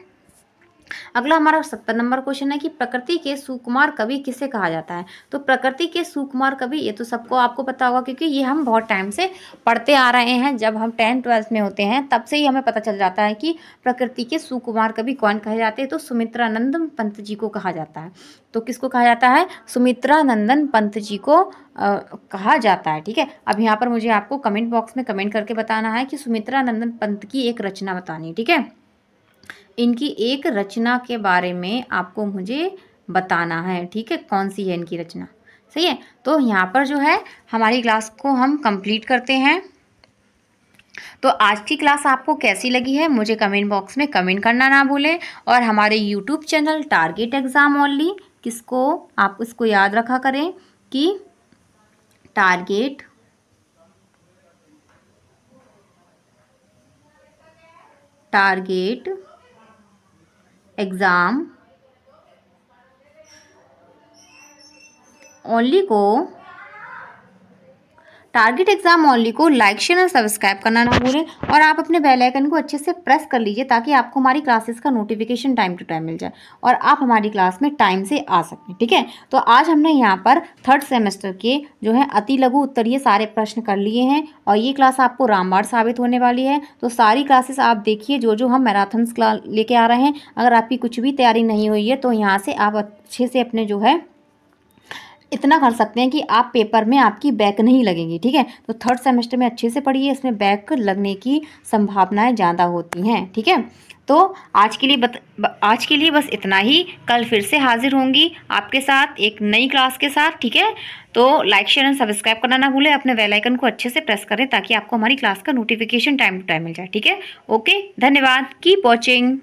अगला हमारा 70 नंबर क्वेश्चन है कि प्रकृति के सुकुमार कवि किसे कहा जाता है। तो प्रकृति के सुकुमार कवि, ये तो सबको आपको पता होगा, क्योंकि ये हम बहुत टाइम से पढ़ते आ रहे हैं। जब हम 10th 12th में होते हैं तब से ही हमें पता चल जाता है कि प्रकृति के सुकुमार कवि कौन कहे जाते हैं। तो सुमित्रानंद पंत जी को कहा जाता है। तो किसको कहा जाता है, सुमित्रानंदन पंत जी को कहा जाता है। ठीक है, अब यहाँ पर मुझे आपको कमेंट बॉक्स में कमेंट करके बताना है कि सुमित्रानंदन पंत की एक रचना बतानी है। ठीक है, इनकी एक रचना के बारे में आपको मुझे बताना है। ठीक है, कौन सी है इनकी रचना। सही है, तो यहाँ पर जो है हमारी क्लास को हम कंप्लीट करते हैं। तो आज की क्लास आपको कैसी लगी है मुझे कमेंट बॉक्स में कमेंट करना ना भूलें। और हमारे YouTube channel target exam only, किसको आप इसको याद रखा करें कि टारगेट एग्ज़ाम ओनली को टारगेट एग्जाम ओनली को लाइक शेयर और सब्सक्राइब करना ना भूलें। और आप अपने बेल आइकन को अच्छे से प्रेस कर लीजिए ताकि आपको हमारी क्लासेस का नोटिफिकेशन टाइम टू टाइम मिल जाए और आप हमारी क्लास में टाइम से आ सकें। ठीक है, तो आज हमने यहाँ पर 3rd सेमेस्टर के जो है अति लघु उत्तरीय सारे प्रश्न कर लिए हैं और ये क्लास आपको रामबाण साबित होने वाली है। तो सारी क्लासेस आप देखिए, जो हम मैराथन्स क्लास लेके आ रहे हैं। अगर आपकी कुछ भी तैयारी नहीं हुई है तो यहाँ से आप अच्छे से अपने जो है इतना कर सकते हैं कि आप पेपर में आपकी बैक नहीं लगेगी। ठीक है, तो 3rd सेमेस्टर में अच्छे से पढ़िए, इसमें बैक लगने की संभावनाएं ज़्यादा होती हैं। ठीक है, तो आज के लिए बस इतना ही। कल फिर से हाजिर होंगी आपके साथ एक नई क्लास के साथ। ठीक है, तो लाइक शेयर एंड सब्सक्राइब करना ना भूलें, अपने बेल आइकन को अच्छे से प्रेस करें ताकि आपको हमारी क्लास का नोटिफिकेशन टाइम टू टाइम मिल जाए। ठीक है, ओके, धन्यवाद, कीप वॉचिंग।